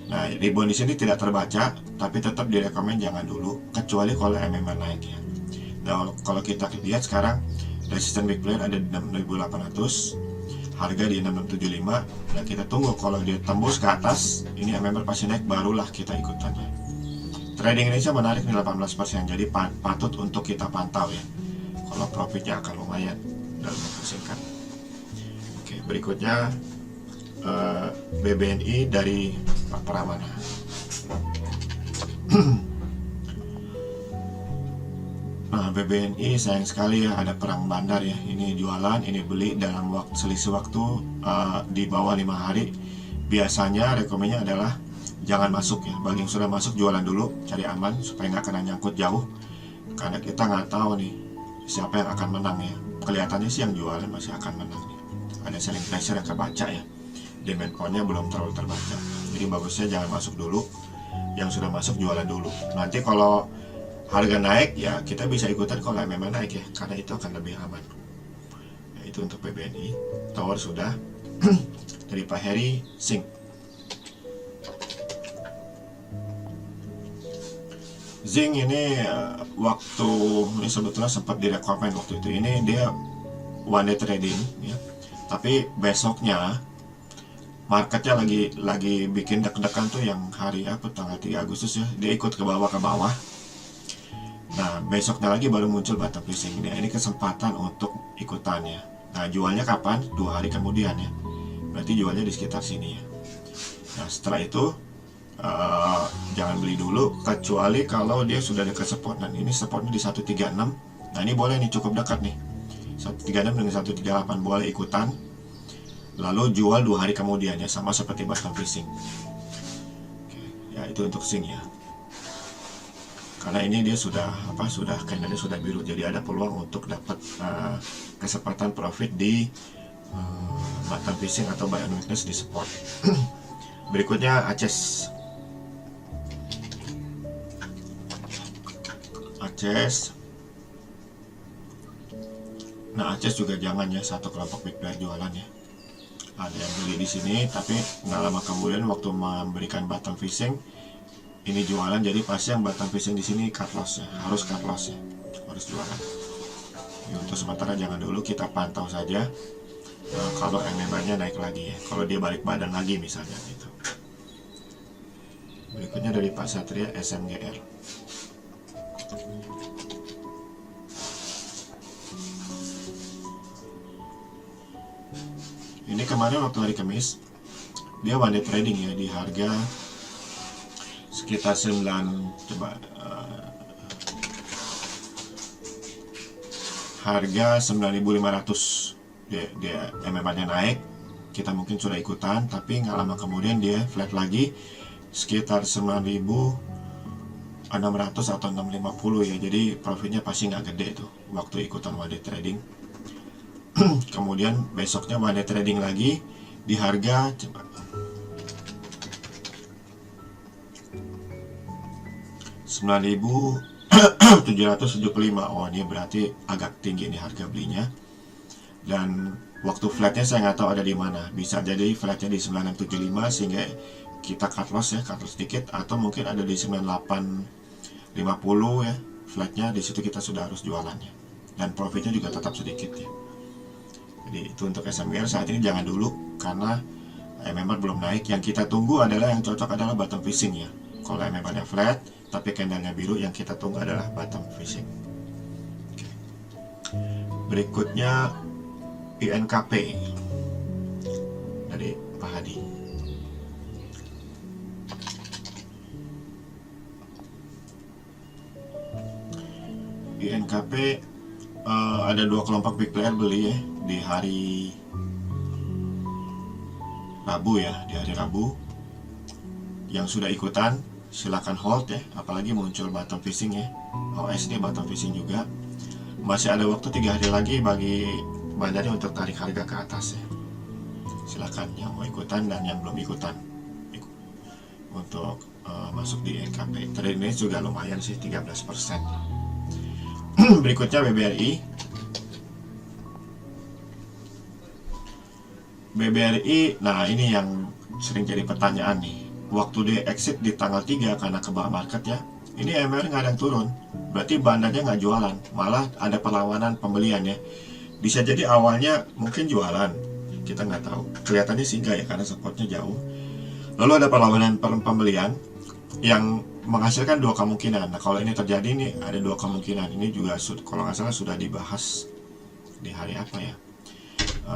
Nah ribbon di sini tidak terbaca, tapi tetap direkomend jangan dulu, kecuali kalau MMA naik ya. Nah kalau kita lihat sekarang resisten big player ada di 6.800, harga di 6.675. Nah kita tunggu, kalau dia tembus ke atas ini MMA pasti naik, barulah kita ikutannya. Trading Indonesia menarik nih 18%, jadi patut untuk kita pantau ya. Kalau profitnya akan lumayan dalam waktu singkat. Oke, berikutnya BBNI dari Pak Pramana. Nah BBNI sayang sekali ya, ada perang bandar ya. Ini jualan, ini beli dalam selisih waktu di bawah 5 hari. Biasanya rekomennya adalah jangan masuk ya. Bagi yang sudah masuk jualan dulu, cari aman supaya nggak kena nyangkut jauh. Karena kita nggak tahu nih siapa yang akan menang ya. Kelihatannya sih yang jualan masih akan menang nih. Ada selling pressure yang kebaca ya. Demand powernya belum terlalu terbaca. Jadi bagusnya jangan masuk dulu. Yang sudah masuk jualan dulu. Nanti kalau harga naik ya kita bisa ikutan kalau memang naik ya, karena itu akan lebih aman. Ya, itu untuk BBNI. Tower sudah. Dari Pak Heri, Sing. Zing ini waktu ini sebetulnya sempat direkomend waktu itu. Ini dia one day trading ya. Tapi besoknya marketnya lagi bikin deg-degan tuh, yang hari apa tanggal 3 Agustus ya. Dia ikut ke bawah. Nah, besoknya lagi baru muncul bottom fishing ini. Ini kesempatan untuk ikutannya. Nah, jualnya kapan? 2 hari kemudian ya. Berarti jualnya di sekitar sini ya. Nah, setelah itu jangan beli dulu, kecuali kalau dia sudah dekat support. Dan ini supportnya di 136. Nah ini boleh nih, cukup dekat nih, 136 dengan 138, boleh ikutan. Lalu jual 2 hari kemudian ya, sama seperti bottom fishing. Oke, ya itu untuk Sing ya. Karena ini dia sudah candlenya sudah biru, jadi ada peluang untuk dapat kesempatan profit di bottom fishing atau buy on weakness di support. Berikutnya Aces. Nah, Aces juga jangan ya satu kelompok big player jualan ya. Ada yang beli di sini, tapi nggak lama kemudian waktu memberikan bottom fishing ini jualan, jadi pasti yang bottom fishing di sini cut loss ya, harus cut loss ya, harus jualan. Ya, untuk sementara jangan dulu, kita pantau saja. Kalau MMA-nya naik lagi ya, kalau dia balik badan lagi misalnya gitu. Berikutnya dari Pak Satria, SMGR. Ini kemarin waktu hari Kamis dia one day trading ya di harga sekitar 9, harga 9.500. dia MMA-nya naik, kita mungkin sudah ikutan, tapi nggak lama kemudian dia flat lagi sekitar 9.600 atau 650 ya. Jadi profitnya pasti nggak gede tuh waktu ikutan one day trading. Kemudian besoknya one day trading lagi di harga 9.775. Oh, ini berarti agak tinggi nih harga belinya. Dan waktu flatnya saya nggak tahu ada di mana. Bisa jadi flatnya di 9.75 sehingga kita cut loss ya, cut loss sedikit, atau mungkin ada di 98.50 ya flatnya. Di situ kita sudah harus jualannya. Dan profitnya juga tetap sedikit ya. Jadi itu untuk SMGR saat ini jangan dulu karena MMR belum naik. Yang kita tunggu adalah yang cocok adalah bottom fishing ya. Kalau MMR-nya flat tapi candle-nya biru, yang kita tunggu adalah bottom fishing. Berikutnya INKP dari Pak Hadi. INKP ada dua kelompok big player beli ya di hari Rabu ya, di hari Rabu. Yang sudah ikutan silakan hold ya, apalagi muncul bottom fishing ya. OSD bottom fishing juga. Masih ada waktu 3 hari lagi bagi bandarnya untuk tarik harga ke atas ya. Silakan yang mau ikutan dan yang belum ikutan untuk masuk di INKP. Trade ini juga lumayan sih, 13%. Berikutnya BBRI. BBRI, nah ini yang sering jadi pertanyaan nih. Waktu dia exit di tanggal 3 karena ke bawah market ya, ini MR nggak ada yang turun, berarti bandarnya nggak jualan, malah ada perlawanan pembelian ya. Bisa jadi awalnya mungkin jualan, kita nggak tahu, kelihatannya sih nggak ya karena supportnya jauh. Lalu ada perlawanan pembelian yang menghasilkan dua kemungkinan. Nah kalau ini terjadi nih ada dua kemungkinan. Ini juga kalau nggak salah sudah dibahas di hari apa ya,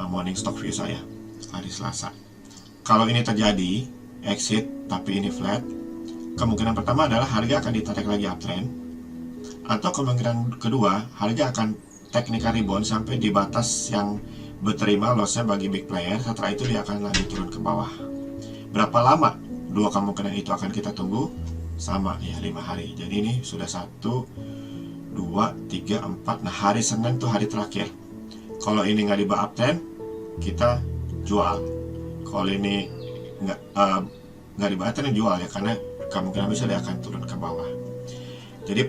morning stock view saya hari Selasa. Kalau ini terjadi exit tapi ini flat, kemungkinan pertama adalah harga akan ditarik lagi uptrend, atau kemungkinan kedua harga akan technical rebound sampai di batas yang berterima lossnya bagi big player. Setelah itu dia akan lanjut turun ke bawah. Berapa lama dua kemungkinan itu akan kita tunggu? Sama ya, 5 hari. Jadi ini sudah 1, 2, 3, 4. Nah hari Senin tuh hari terakhir. Kalau ini nggak dibawa uptrend, kita jual. Kalau ini nggak dibawa uptrend, jual ya, karena kemungkinan bisa dia akan turun ke bawah. Jadi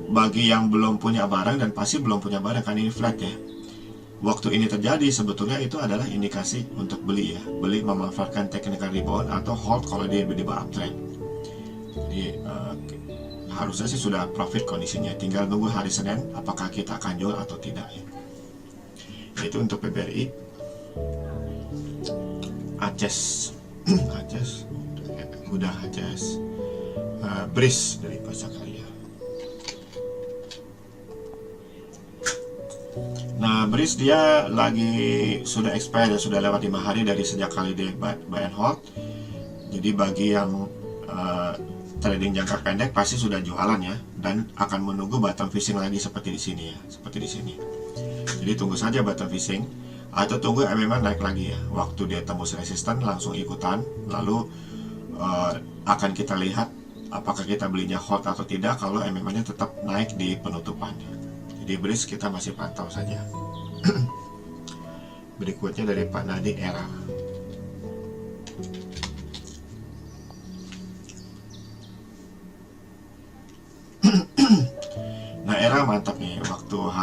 bagi yang belum punya barang, dan pasti belum punya barang kan ini flat ya, waktu ini terjadi sebetulnya itu adalah indikasi untuk beli ya. Beli memanfaatkan technical rebound atau hold kalau dia di bawah uptrend. Jadi harusnya sih sudah profit kondisinya, tinggal nunggu hari Senin apakah kita akan jual atau tidak ya. Itu untuk PBRI. Aces Aces udah Aces. BRIS dari Pasakarya. Nah BRIS dia lagi sudah expire, sudah lewat 5 hari dari sejak kali dia buy and hold. Jadi bagi yang trading jangka pendek pasti sudah jualan ya, dan akan menunggu bottom fishing lagi seperti di sini ya, seperti di sini. Jadi tunggu saja bottom fishing atau tunggu MMA naik lagi ya. Waktu dia tembus resisten langsung ikutan, lalu akan kita lihat apakah kita belinya hold atau tidak kalau MMA-nya tetap naik di penutupan. Jadi BRIS kita masih pantau saja. Berikutnya dari Pak Nadi, Era.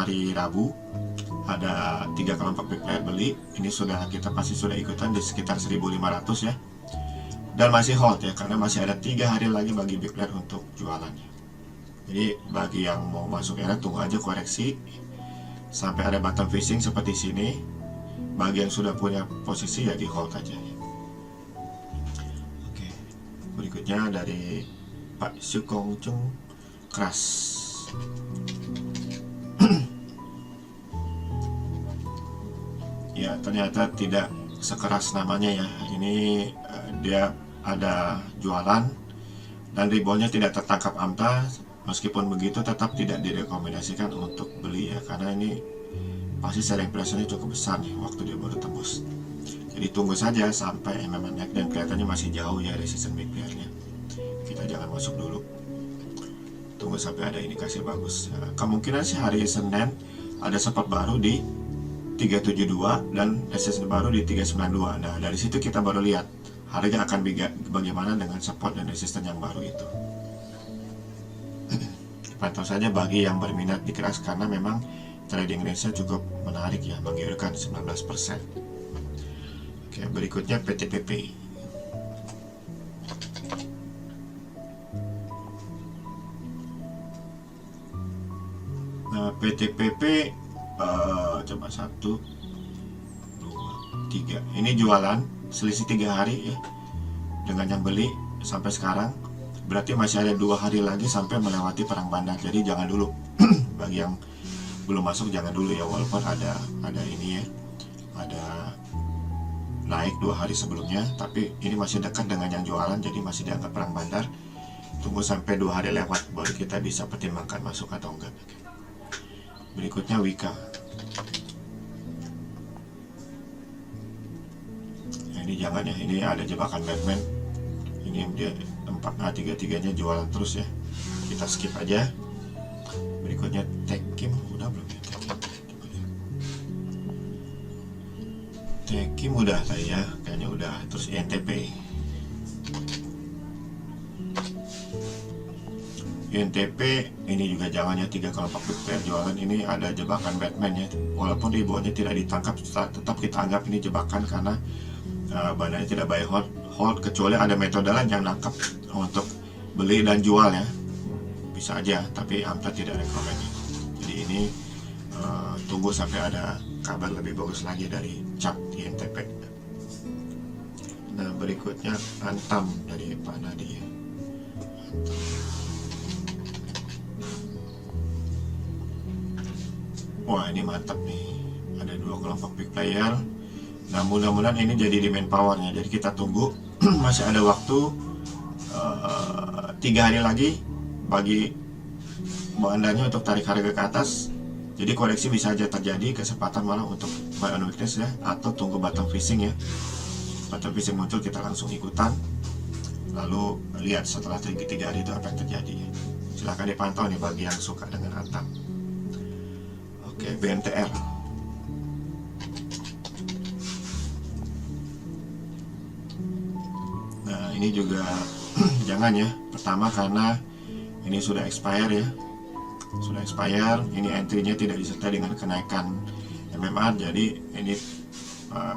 hari Rabu ada 3 kelompok big player beli. Ini kita pasti sudah ikutan di sekitar 1.500 ya. Dan masih hold ya, karena masih ada 3 hari lagi bagi big player untuk jualannya. Jadi bagi yang mau masuk era, tunggu aja koreksi sampai ada bottom fishing seperti sini. Bagi yang sudah punya posisi ya di hold aja ya. Oke, berikutnya dari Pak Sukong Chung Keras. Ya, ternyata tidak sekeras namanya ya. Ini dia ada jualan dan reboundnya tidak tertangkap AMTA. Meskipun begitu tetap tidak direkomendasikan untuk beli ya, karena ini pasti selling pressure-nya cukup besar nih waktu dia baru tembus. Jadi tunggu saja sampai MMA naik, dan kelihatannya masih jauh ya resistance big player-nya. Kita jangan masuk dulu, tunggu sampai ada indikasi bagus. Kemungkinan sih hari Senin ada support baru di 372 dan resistance baru di 392. Nah, dari situ kita baru lihat harga akan bagaimana dengan support dan resistance yang baru itu. Pantau saja bagi yang berminat di keras, karena memang trading range-nya cukup menarik ya, menggiurkan 19%. Oke, berikutnya PTPP. Nah, PTPP coba 1, 2, 3. Ini jualan selisih 3 hari ya dengan yang beli sampai sekarang. Berarti masih ada 2 hari lagi sampai melewati perang bandar. Jadi jangan dulu. Bagi yang belum masuk jangan dulu ya, walaupun ada ini ya, ada naik 2 hari sebelumnya, tapi ini masih dekat dengan yang jualan, jadi masih dianggap perang bandar. Tunggu sampai 2 hari lewat baru kita bisa pertimbangkan masuk atau enggak. Berikutnya Wika. Nah, ini jangan ya, ini ada jebakan Batman. Ini dia 3-3-nya jualan terus ya, kita skip aja. Berikutnya Tekim, udah belum ya Tekim udah tadi ya, kayaknya udah. Terus INTP ini juga jangan ya, 3 kelompok big player jualan. Ini ada jebakan Batman ya, walaupun reboundnya tidak ditangkap, tetap kita anggap ini jebakan karena bandanya tidak buy hold, kecuali ada metode lain yang nangkap untuk beli dan jual ya, bisa aja, tapi AMTA tidak rekomend. Jadi ini tunggu sampai ada kabar lebih bagus lagi dari chart INTP. Nah, berikutnya Antam dari Pak Nadi. Wah, ini mantap nih, ada 2 kelompok big player. Nah, mudah-mudahan ini jadi demand powernya. Jadi kita tunggu. Masih ada waktu 3 hari lagi bagi bandarnya untuk tarik harga ke atas. Jadi koreksi bisa aja terjadi, kesempatan malah untuk buy on weakness ya, atau tunggu bottom fishing ya. Bottom fishing muncul kita langsung ikutan, lalu lihat setelah 3 hari itu apa yang terjadi. Silahkan dipantau nih bagi yang suka dengan Antam. Oke, BMTR. Nah, ini juga jangan ya. Pertama karena ini sudah expire ya, sudah expire. Ini entry-nya tidak disertai dengan kenaikan MMR, jadi ini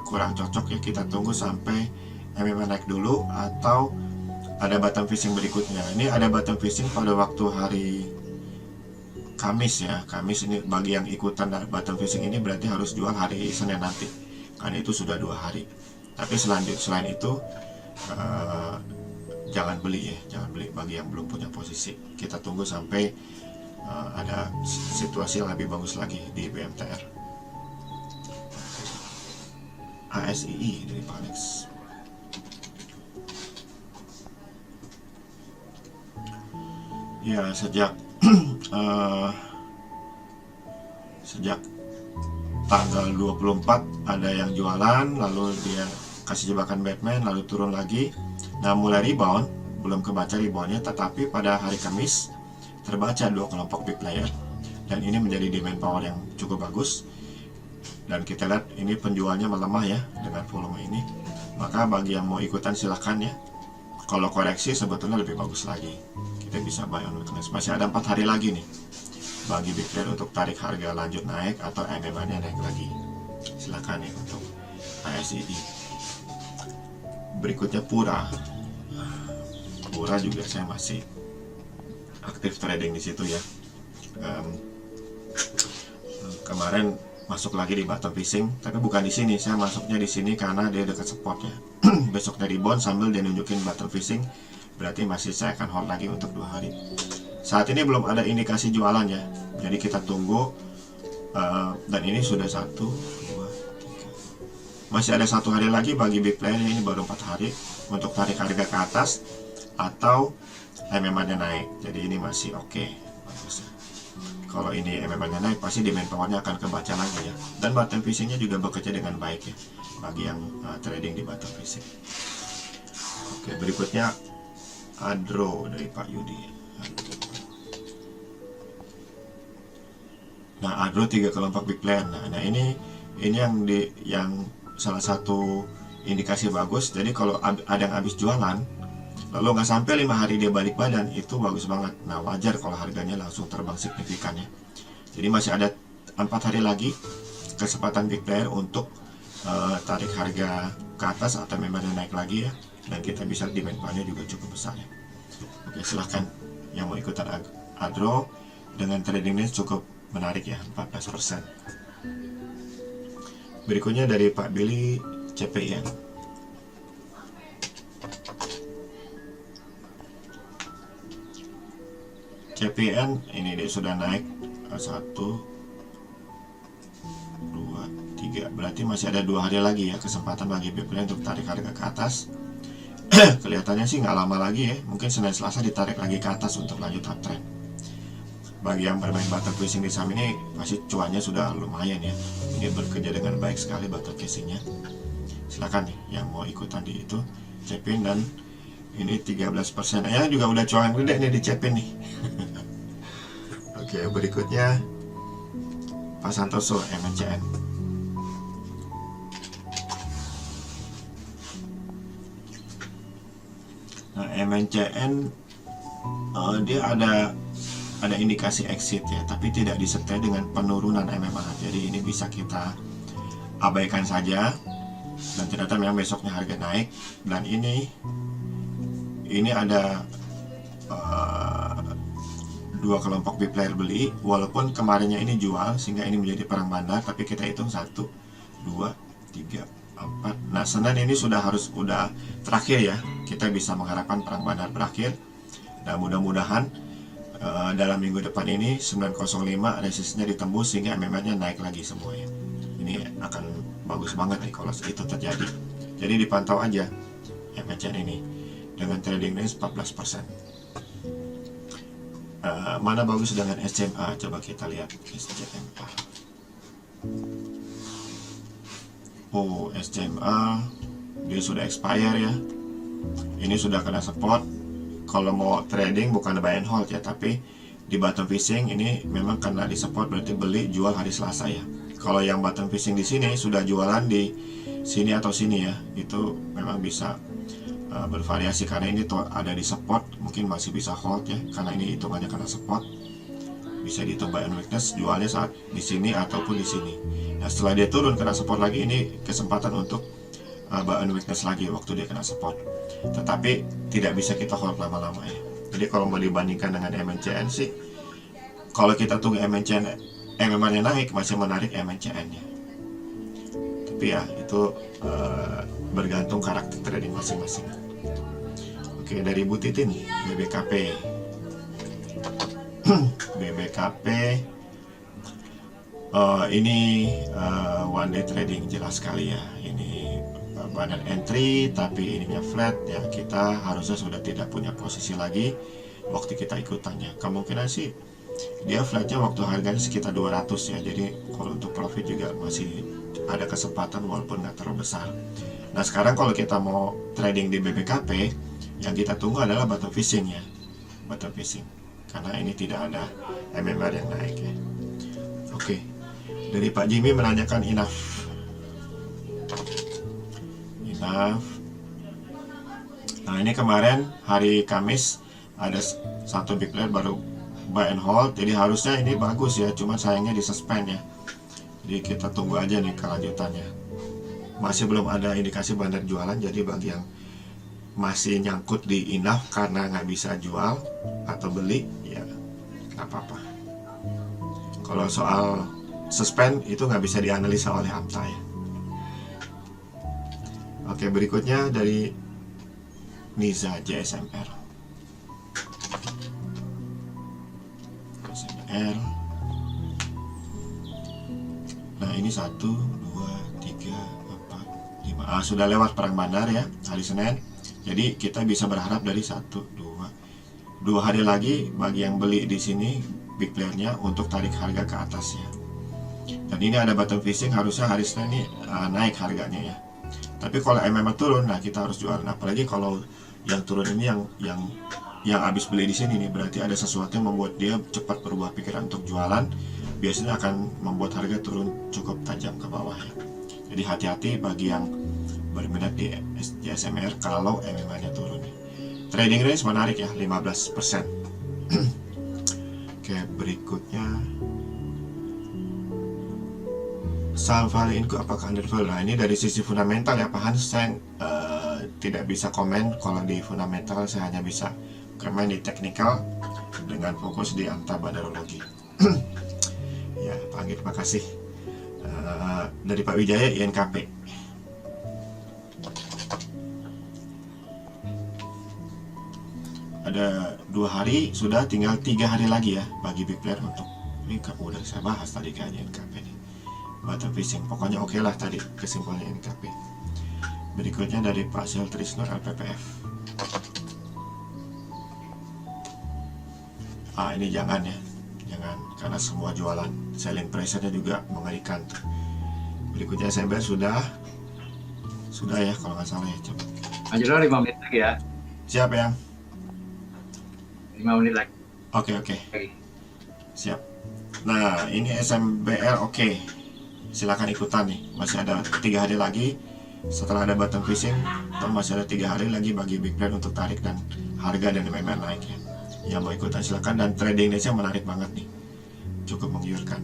kurang cocok ya. Kita tunggu sampai MMR naik dulu atau ada bottom fishing berikutnya. Ini ada bottom fishing pada waktu hari Kamis ya. Kamis ini bagi yang ikutan bottom fishing ini berarti harus jual hari Senin nanti, karena itu sudah 2 hari. Tapi selain itu jangan beli ya, jangan beli bagi yang belum punya posisi. Kita tunggu sampai ada situasi yang lebih bagus lagi di BMTR. ASII dari Pak Alex. Ya, sejak tanggal 24 ada yang jualan, lalu dia kasih jebakan Batman, lalu turun lagi. Nah, mulai rebound, belum kebaca reboundnya, tetapi pada hari Kamis terbaca 2 kelompok big player, dan ini menjadi demand power yang cukup bagus. Dan kita lihat ini penjualnya melemah ya dengan volume ini. Maka bagi yang mau ikutan silahkan ya. Kalau koreksi sebetulnya lebih bagus lagi, kita bisa buy on weakness. Masih ada 4 hari lagi nih bagi big player untuk tarik harga lanjut naik atau MMA-nya naik lagi. Silakan ya untuk ASID. Berikutnya Pura. Pura juga saya masih aktif trading di situ ya. Kemarin masuk lagi di bottom fishing, tapi bukan di sini. Saya masuknya di sini karena dia dekat support ya. Besoknya rebound sambil dia nunjukin bottom fishing, berarti masih saya akan hold lagi untuk 2 hari. Saat ini belum ada indikasi jualan ya, jadi kita tunggu. Dan ini sudah 1, 2, 3, masih ada 1 hari lagi bagi big player. Ini baru 4 hari untuk tarik harga ke atas atau MMA-nya naik. Jadi ini masih oke. Kalau ini MMA-nya naik, pasti demand power-nya akan kebaca lagi ya. Dan bottom fishing-nya juga bekerja dengan baik ya, bagi yang trading di bottom fishing. Oke, berikutnya Adro dari Pak Yudi. Nah, Adro 3 kelompok big player. Nah ini yang salah satu indikasi bagus. Jadi kalau ada yang habis jualan, lalu nggak sampai 5 hari dia balik badan, itu bagus banget. Nah, wajar kalau harganya langsung terbang signifikan ya. Jadi masih ada 4 hari lagi kesempatan big player untuk tarik harga ke atas atau memang naik lagi ya. Dan kita bisa demand power-nya juga cukup besar ya. Oke, silahkan yang mau ikutan Adro dengan tradingnya cukup menarik ya, 14%. Berikutnya dari Pak Billy, CPIN. CPN ini dia sudah naik 1, 2, 3, berarti masih ada 2 hari lagi ya kesempatan bagi big player untuk tarik harga ke atas. Kelihatannya sih nggak lama lagi ya, mungkin Senin Selasa ditarik lagi ke atas untuk lanjut uptrend. Bagi yang bermain bottom fishing di saham ini pasti cuannya sudah lumayan ya. Ini bekerja dengan baik sekali bottom fishingnya. Silakan nih yang mau ikutan di itu CPN, dan ini 13%. Ya juga udah cuan gede nih di CPN nih. Oke, berikutnya Pak Santoso, MNCN. Nah, MNCN dia ada indikasi exit ya, tapi tidak disertai dengan penurunan MMA. Jadi ini bisa kita abaikan saja. Dan ternyata memang besoknya harga naik. Dan ini ada 2 kelompok big player beli, walaupun kemarinnya ini jual sehingga ini menjadi perang bandar. Tapi kita hitung 1, 2, 3, 4. Nah, Senin ini udah terakhir ya. Kita bisa mengharapkan perang bandar berakhir, dan mudah-mudahan dalam minggu depan ini 905 resistnya ditembus sehingga MMA-nya naik lagi semua ya. Ini akan bagus banget nih kalau itu terjadi. Jadi dipantau aja MNCN ini dengan trading range 14%. Mana bagus dengan SCMA? Coba kita lihat SCMA. Oh, SCMA dia sudah expire ya. Ini sudah kena support. Kalau mau trading bukan buy and hold ya, tapi di bottom fishing ini memang kena di support, berarti beli jual hari Selasa ya. Kalau yang bottom fishing di sini sudah jualan di sini atau sini ya, itu memang bisa bervariasi karena ini ada di support, mungkin masih bisa hold ya, karena ini hitungannya kena support. Bisa dihitung buy and weakness, jualnya saat di sini ataupun di sini. Nah, setelah dia turun kena support lagi, ini kesempatan untuk buy and weakness lagi waktu dia kena support. Tetapi tidak bisa kita hold lama-lama ya. Jadi kalau mau dibandingkan dengan MNCN sih, kalau kita tunggu MNCN MMA-nya naik, masih menarik MNCN-nya. Tapi ya itu bergantung karakter trading masing-masing. Oke, dari Bu Titin, BBKP. BBKP ini one day trading jelas sekali ya. Ini badan entry tapi ininya flat ya, kita harusnya sudah tidak punya posisi lagi waktu kita ikutannya. Kemungkinan sih dia flatnya waktu harganya sekitar 200 ya, jadi kalau untuk profit juga masih ada kesempatan walaupun nggak terlalu besar. Nah, sekarang kalau kita mau trading di BBKP, yang kita tunggu adalah bottom fishing ya, bottom fishing, karena ini tidak ada MMR yang naik ya. Oke, dari Pak Jimmy menanyakan enough. Nah, ini kemarin hari Kamis ada satu big player baru buy and hold, jadi harusnya ini bagus ya, cuman sayangnya di suspend ya. Jadi kita tunggu aja nih kelanjutannya. Masih belum ada indikasi bandar jualan, jadi bagi yang masih nyangkut di enough karena nggak bisa jual atau beli, ya nggak apa-apa. Kalau soal suspend itu nggak bisa dianalisa oleh AMTA ya. Oke, berikutnya dari Niza JSMR. JSMR. Nah ini 1, 2, 3, 4, 5. Sudah lewat perang bandar ya hari Senin. Jadi kita bisa berharap dari 1, 2 hari lagi bagi yang beli di sini big player-nya untuk tarik harga ke atas ya. Dan ini ada bottom fishing, harusnya hari Senin ini naik harganya ya. Tapi kalau MMA turun, nah kita harus jual. Nah, apalagi kalau yang turun ini yang habis beli di sini nih, berarti ada sesuatu yang membuat dia cepat berubah pikiran untuk jualan. Biasanya akan membuat harga turun cukup tajam ke bawah ya. Jadi hati-hati bagi yang berminat di JSMR kalau MMA-nya turun. Trading range menarik ya, 15%. Oke, berikutnya saham value Inco apakah undervalue? Nah ini dari sisi fundamental ya Pak Hans, saya tidak bisa komen kalau di fundamental, saya hanya bisa komen di teknikal dengan fokus di AMTA Bandarologi. Ya Pak Anggi, terima kasih. Dari Pak Wijaya INKP. Ada 2 hari, sudah tinggal 3 hari lagi ya bagi big player untuk ini. Udah saya bahas tadi kayaknya INKP nih, bottom fishing, pokoknya oke lah tadi kesimpulannya INKP. Berikutnya dari Pak Sel Trisnur LPPF. Ini jangan ya, jangan, karena semua jualan, selling pressure-nya juga mengerikan tuh. Berikutnya SMB sudah ya kalau nggak salah ya, coba. Lanjut dong 5 menit lagi ya. Siap ya? 5 menit lagi. Oke. Siap. Nah ini SMBR oke. Silakan ikutan nih, masih ada 3 hari lagi setelah ada bottom fishing, dan masih ada 3 hari lagi bagi big player untuk tarik dan harga dan MMR naik ya. Yang mau ikutan silakan, dan trading days-nya menarik banget nih, cukup menggiurkan.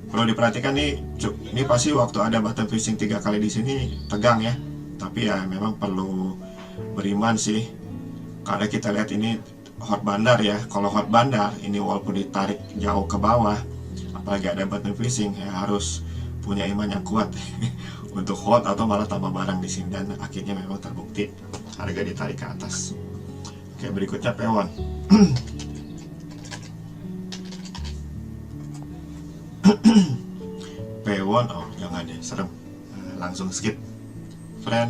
Perlu diperhatikan nih, ini pasti waktu ada bottom fishing 3 kali di sini tegang ya, tapi ya memang perlu beriman sih, karena kita lihat ini hot bandar ya. Kalau hot bandar ini walaupun ditarik jauh ke bawah, apalagi ada bottom fishing, ya harus punya iman yang kuat untuk hold atau malah tambah barang di sini, dan akhirnya memang terbukti harga ditarik ke atas. Oke, berikutnya P1. P1, oh jangan deh, serem. Langsung skip. Friend.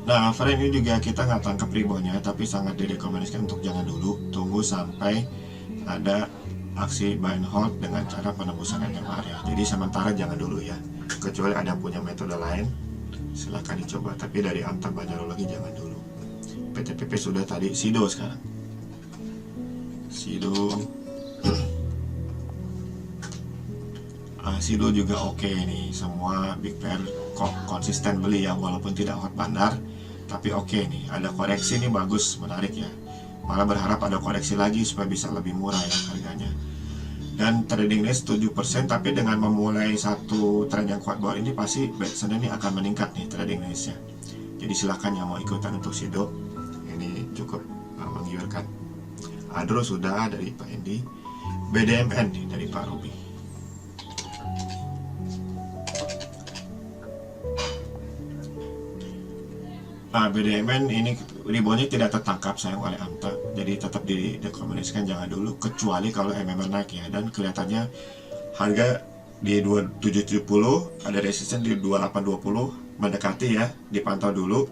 Nah, friend ini juga kita nggak tangkap reboundnya, tapi sangat direkomendasikan untuk jangan dulu, tunggu sampai ada aksi buy and hold dengan cara penembusan MMR ya. Jadi sementara jangan dulu ya, kecuali ada punya metode lain, silahkan dicoba. Tapi dari AMTA Bandarologi jangan dulu. PTPP sudah tadi, Sido sekarang. Sido juga oke nih, semua big player konsisten beli ya, walaupun tidak hot bandar, tapi oke nih, ada koreksi nih, bagus, menarik ya. Malah berharap ada koreksi lagi supaya bisa lebih murah ya harganya. Dan trading days 7%, tapi dengan memulai satu tren yang kuat bawah ini pasti Senin ini akan meningkat nih trading days-nya. Jadi silahkan yang mau ikutan untuk Sido, ini cukup menggiurkan. Adro sudah dari Pak Endi, BDMN nih dari Pak Robi. BDMN ini reboundnya tidak tertangkap sayang oleh AMTA, jadi tetap direkomendasikan jangan dulu, kecuali kalau MMR naik ya. Dan kelihatannya harga di 2770, ada resisten di 2820, mendekati ya, dipantau dulu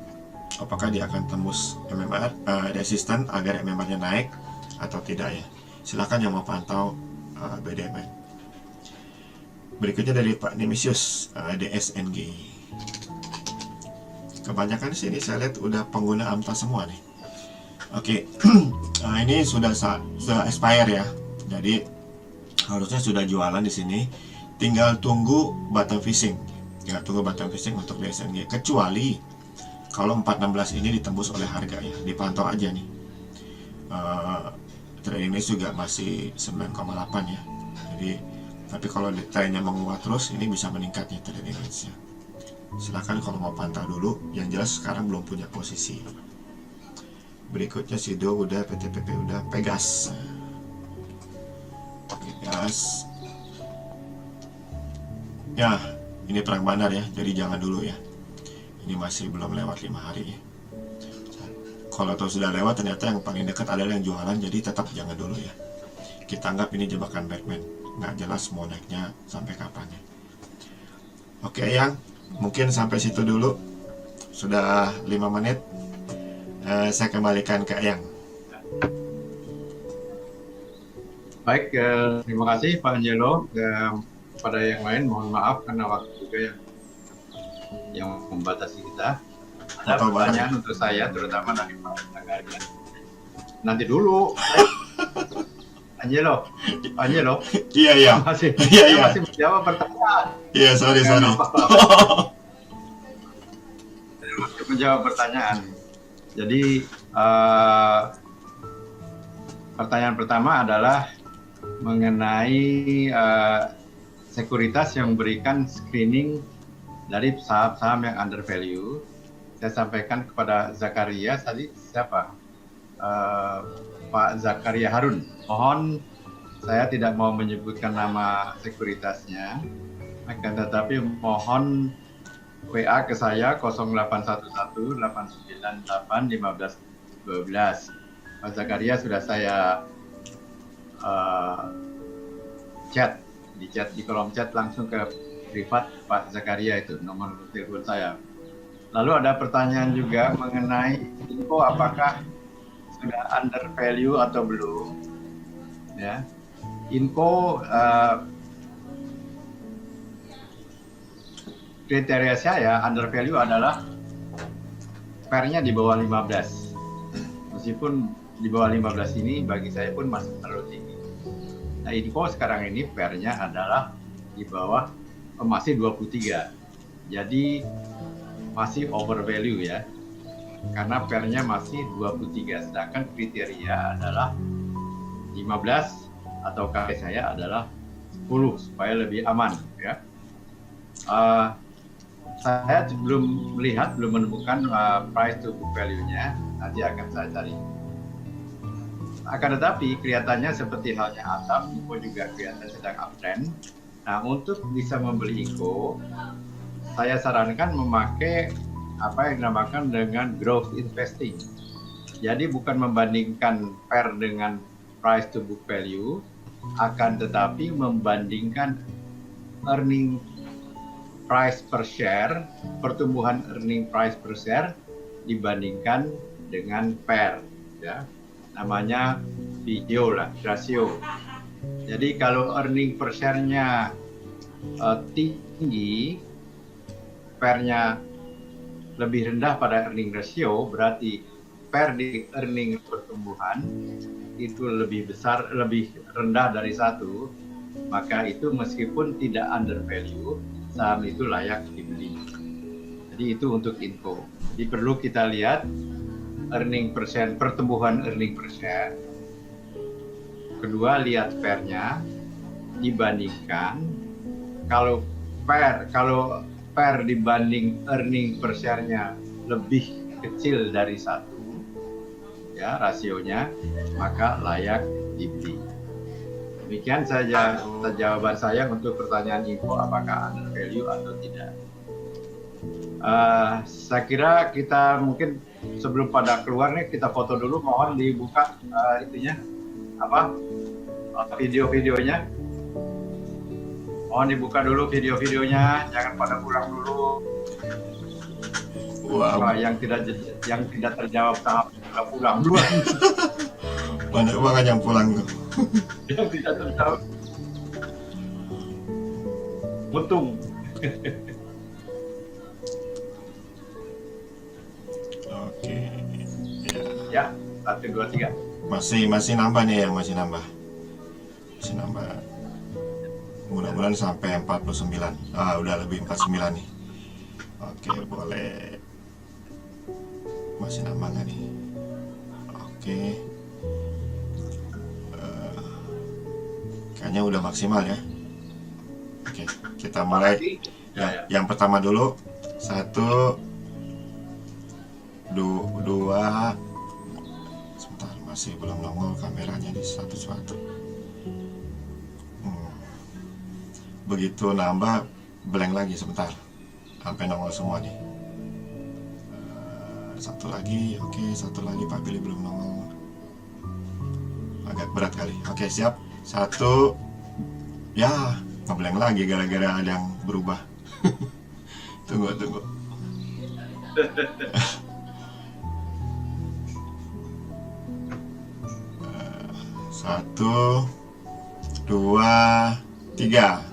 apakah dia akan tembus MMR resisten agar MMR-nya naik atau tidak ya. Silakan yang mau pantau BDMN. Berikutnya dari Pak Nemisius, DSNG. Kebanyakan sini saya lihat udah pengguna AMTA semua nih. Oke. Nah, ini sudah expire ya. Jadi harusnya sudah jualan di sini. Tinggal tunggu bottom fishing. Tinggal tunggu bottom fishing untuk DSNG. Kecuali kalau 416 ini ditembus oleh harga ya, dipantau aja nih. Trend ini juga masih 9,8 ya. Jadi tapi kalau trennya menguat terus, ini bisa meningkat nih trend range-nya. Silahkan kalau mau pantau dulu. Yang jelas sekarang belum punya posisi. Berikutnya Sido udah, PTPP udah, Pegas. Ya, ini perang bandar ya, jadi jangan dulu ya. Ini masih belum lewat 5 hari ya. Kalau tahu sudah lewat, ternyata yang paling dekat adalah yang jualan, jadi tetap jangan dulu ya. Kita anggap ini jebakan Batman, nggak jelas mau naiknya sampai kapan ya. Oke yang mungkin sampai situ dulu. Sudah 5 menit. Saya kembalikan ke Eyang. Baik, terima kasih Pak Angelo. Pada yang lain mohon maaf karena waktu juga yang membatasi kita. Ada pertanyaan untuk saya, terutama dari Pak Zakaria. Nanti dulu, Angelo. Iya. Masih menjawab pertanyaan. Iya, sorry. Masih menjawab pertanyaan. Jadi pertanyaan pertama adalah mengenai sekuritas yang memberikan screening dari saham-saham yang under value. Saya sampaikan kepada Zakaria tadi, siapa? Pak Zakaria Harun. Mohon saya tidak mau menyebutkan nama sekuritasnya, akan tetapi mohon WA ke saya 0811 898 1512. Pak Zakaria sudah saya chat di kolom chat langsung ke privat Pak Zakaria, itu nomor telepon saya. Lalu ada pertanyaan juga mengenai info apakah sudah under value atau belum. Ya, info kriteria saya under value adalah pair-nya di bawah 15. Meskipun di bawah 15 ini bagi saya pun masih terlalu tinggi. Nah, info sekarang ini pair-nya adalah di bawah masih 23. Jadi masih over value ya. Karena pair-nya masih 23, sedangkan kriteria adalah 15 atau KP saya adalah 10 supaya lebih aman ya. Saya belum menemukan price to book value-nya, nanti akan saya cari. Akan tetapi kelihatannya seperti halnya Atap, Info juga kelihatan sedang uptrend. Nah, untuk bisa membeli Info, saya sarankan memakai apa yang dinamakan dengan growth investing. Jadi bukan membandingkan pair dengan price to book value, akan tetapi membandingkan earning price per share, pertumbuhan earning price per share dibandingkan dengan pair, ya. Namanya video lah, rasio. Jadi kalau earning per share-nya tinggi, pair-nya lebih rendah pada earning ratio, berarti pair di earning pertumbuhan itu lebih besar, lebih rendah dari 1, maka itu meskipun tidak under value, saham itu layak dibeli. Jadi itu untuk info. Jadi perlu kita lihat earning per share, pertumbuhan earning per share. Kedua, lihat pair-nya dibandingkan. Kalau pair dibanding earning per share-nya lebih kecil dari 1, ya rasionya, maka layak dibeli. Demikian saja jawaban saya untuk pertanyaan info apakah under value atau tidak. Saya kira kita mungkin sebelum pada keluar nih, kita foto dulu, mohon dibuka itunya apa video-videonya, mohon dibuka dulu video-videonya, jangan pada pulang dulu. Wow. Yang tidak terjawab tahap pulang duluan. Banyak banget yang pulang. Yang tidak terjawab untung. Oke. Ya, 1, 2, 3. Masih nambah nih ya, masih nambah. Mudah-mudahan sampai 49. Udah lebih 49 nih. Oke, boleh. Masih nambah nggak nih? Oke. Kayaknya udah maksimal ya. Oke, kita mulai. Yang pertama dulu. 1, 2. Sebentar, masih belum nongol kameranya di satu-satu. Begitu nambah, blank lagi sebentar. Sampai nongol semua nih. Satu lagi, oke, satu lagi Pak Billy belum nongol. Agak berat kali. Oke, siap. 1. Ya, ngeblank lagi gara-gara ada yang berubah. Tunggu. 1, 2, 3.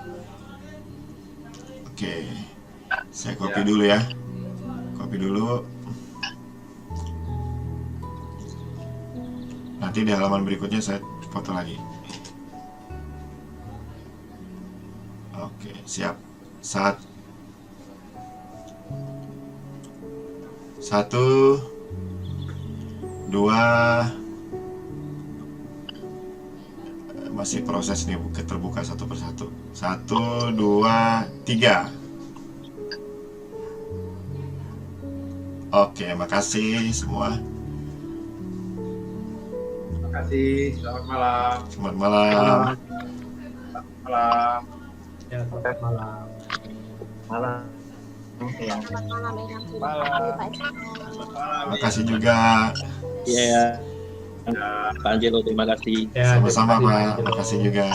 Oke, saya copy dulu ya. Copy dulu. Nanti di halaman berikutnya saya foto lagi. Oke, siap. 1, 2. Masih proses nih, terbuka satu persatu. 1, 2, 3. Oke, makasih semua. Terima kasih. Selamat malam. Selamat malam. Malam. Ya, selamat malam. Malam. Ya. Selamat malam, Enak. Malam. Pak Eko. Terima kasih juga. Iya. Pak Angelo, terima kasih. Ya, Sama-sama terima Pak. kasih, Terima kasih juga.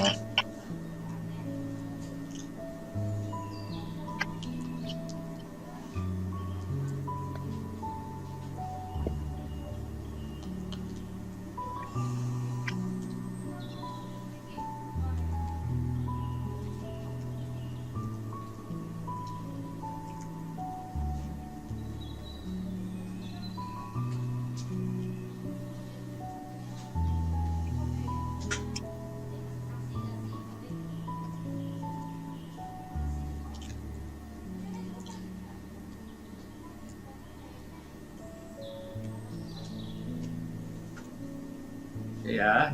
Ya.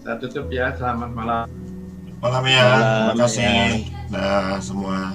Saya tutup ya. Selamat malam. Malam ya. Malam, Terima kasih. ya. Dah semua.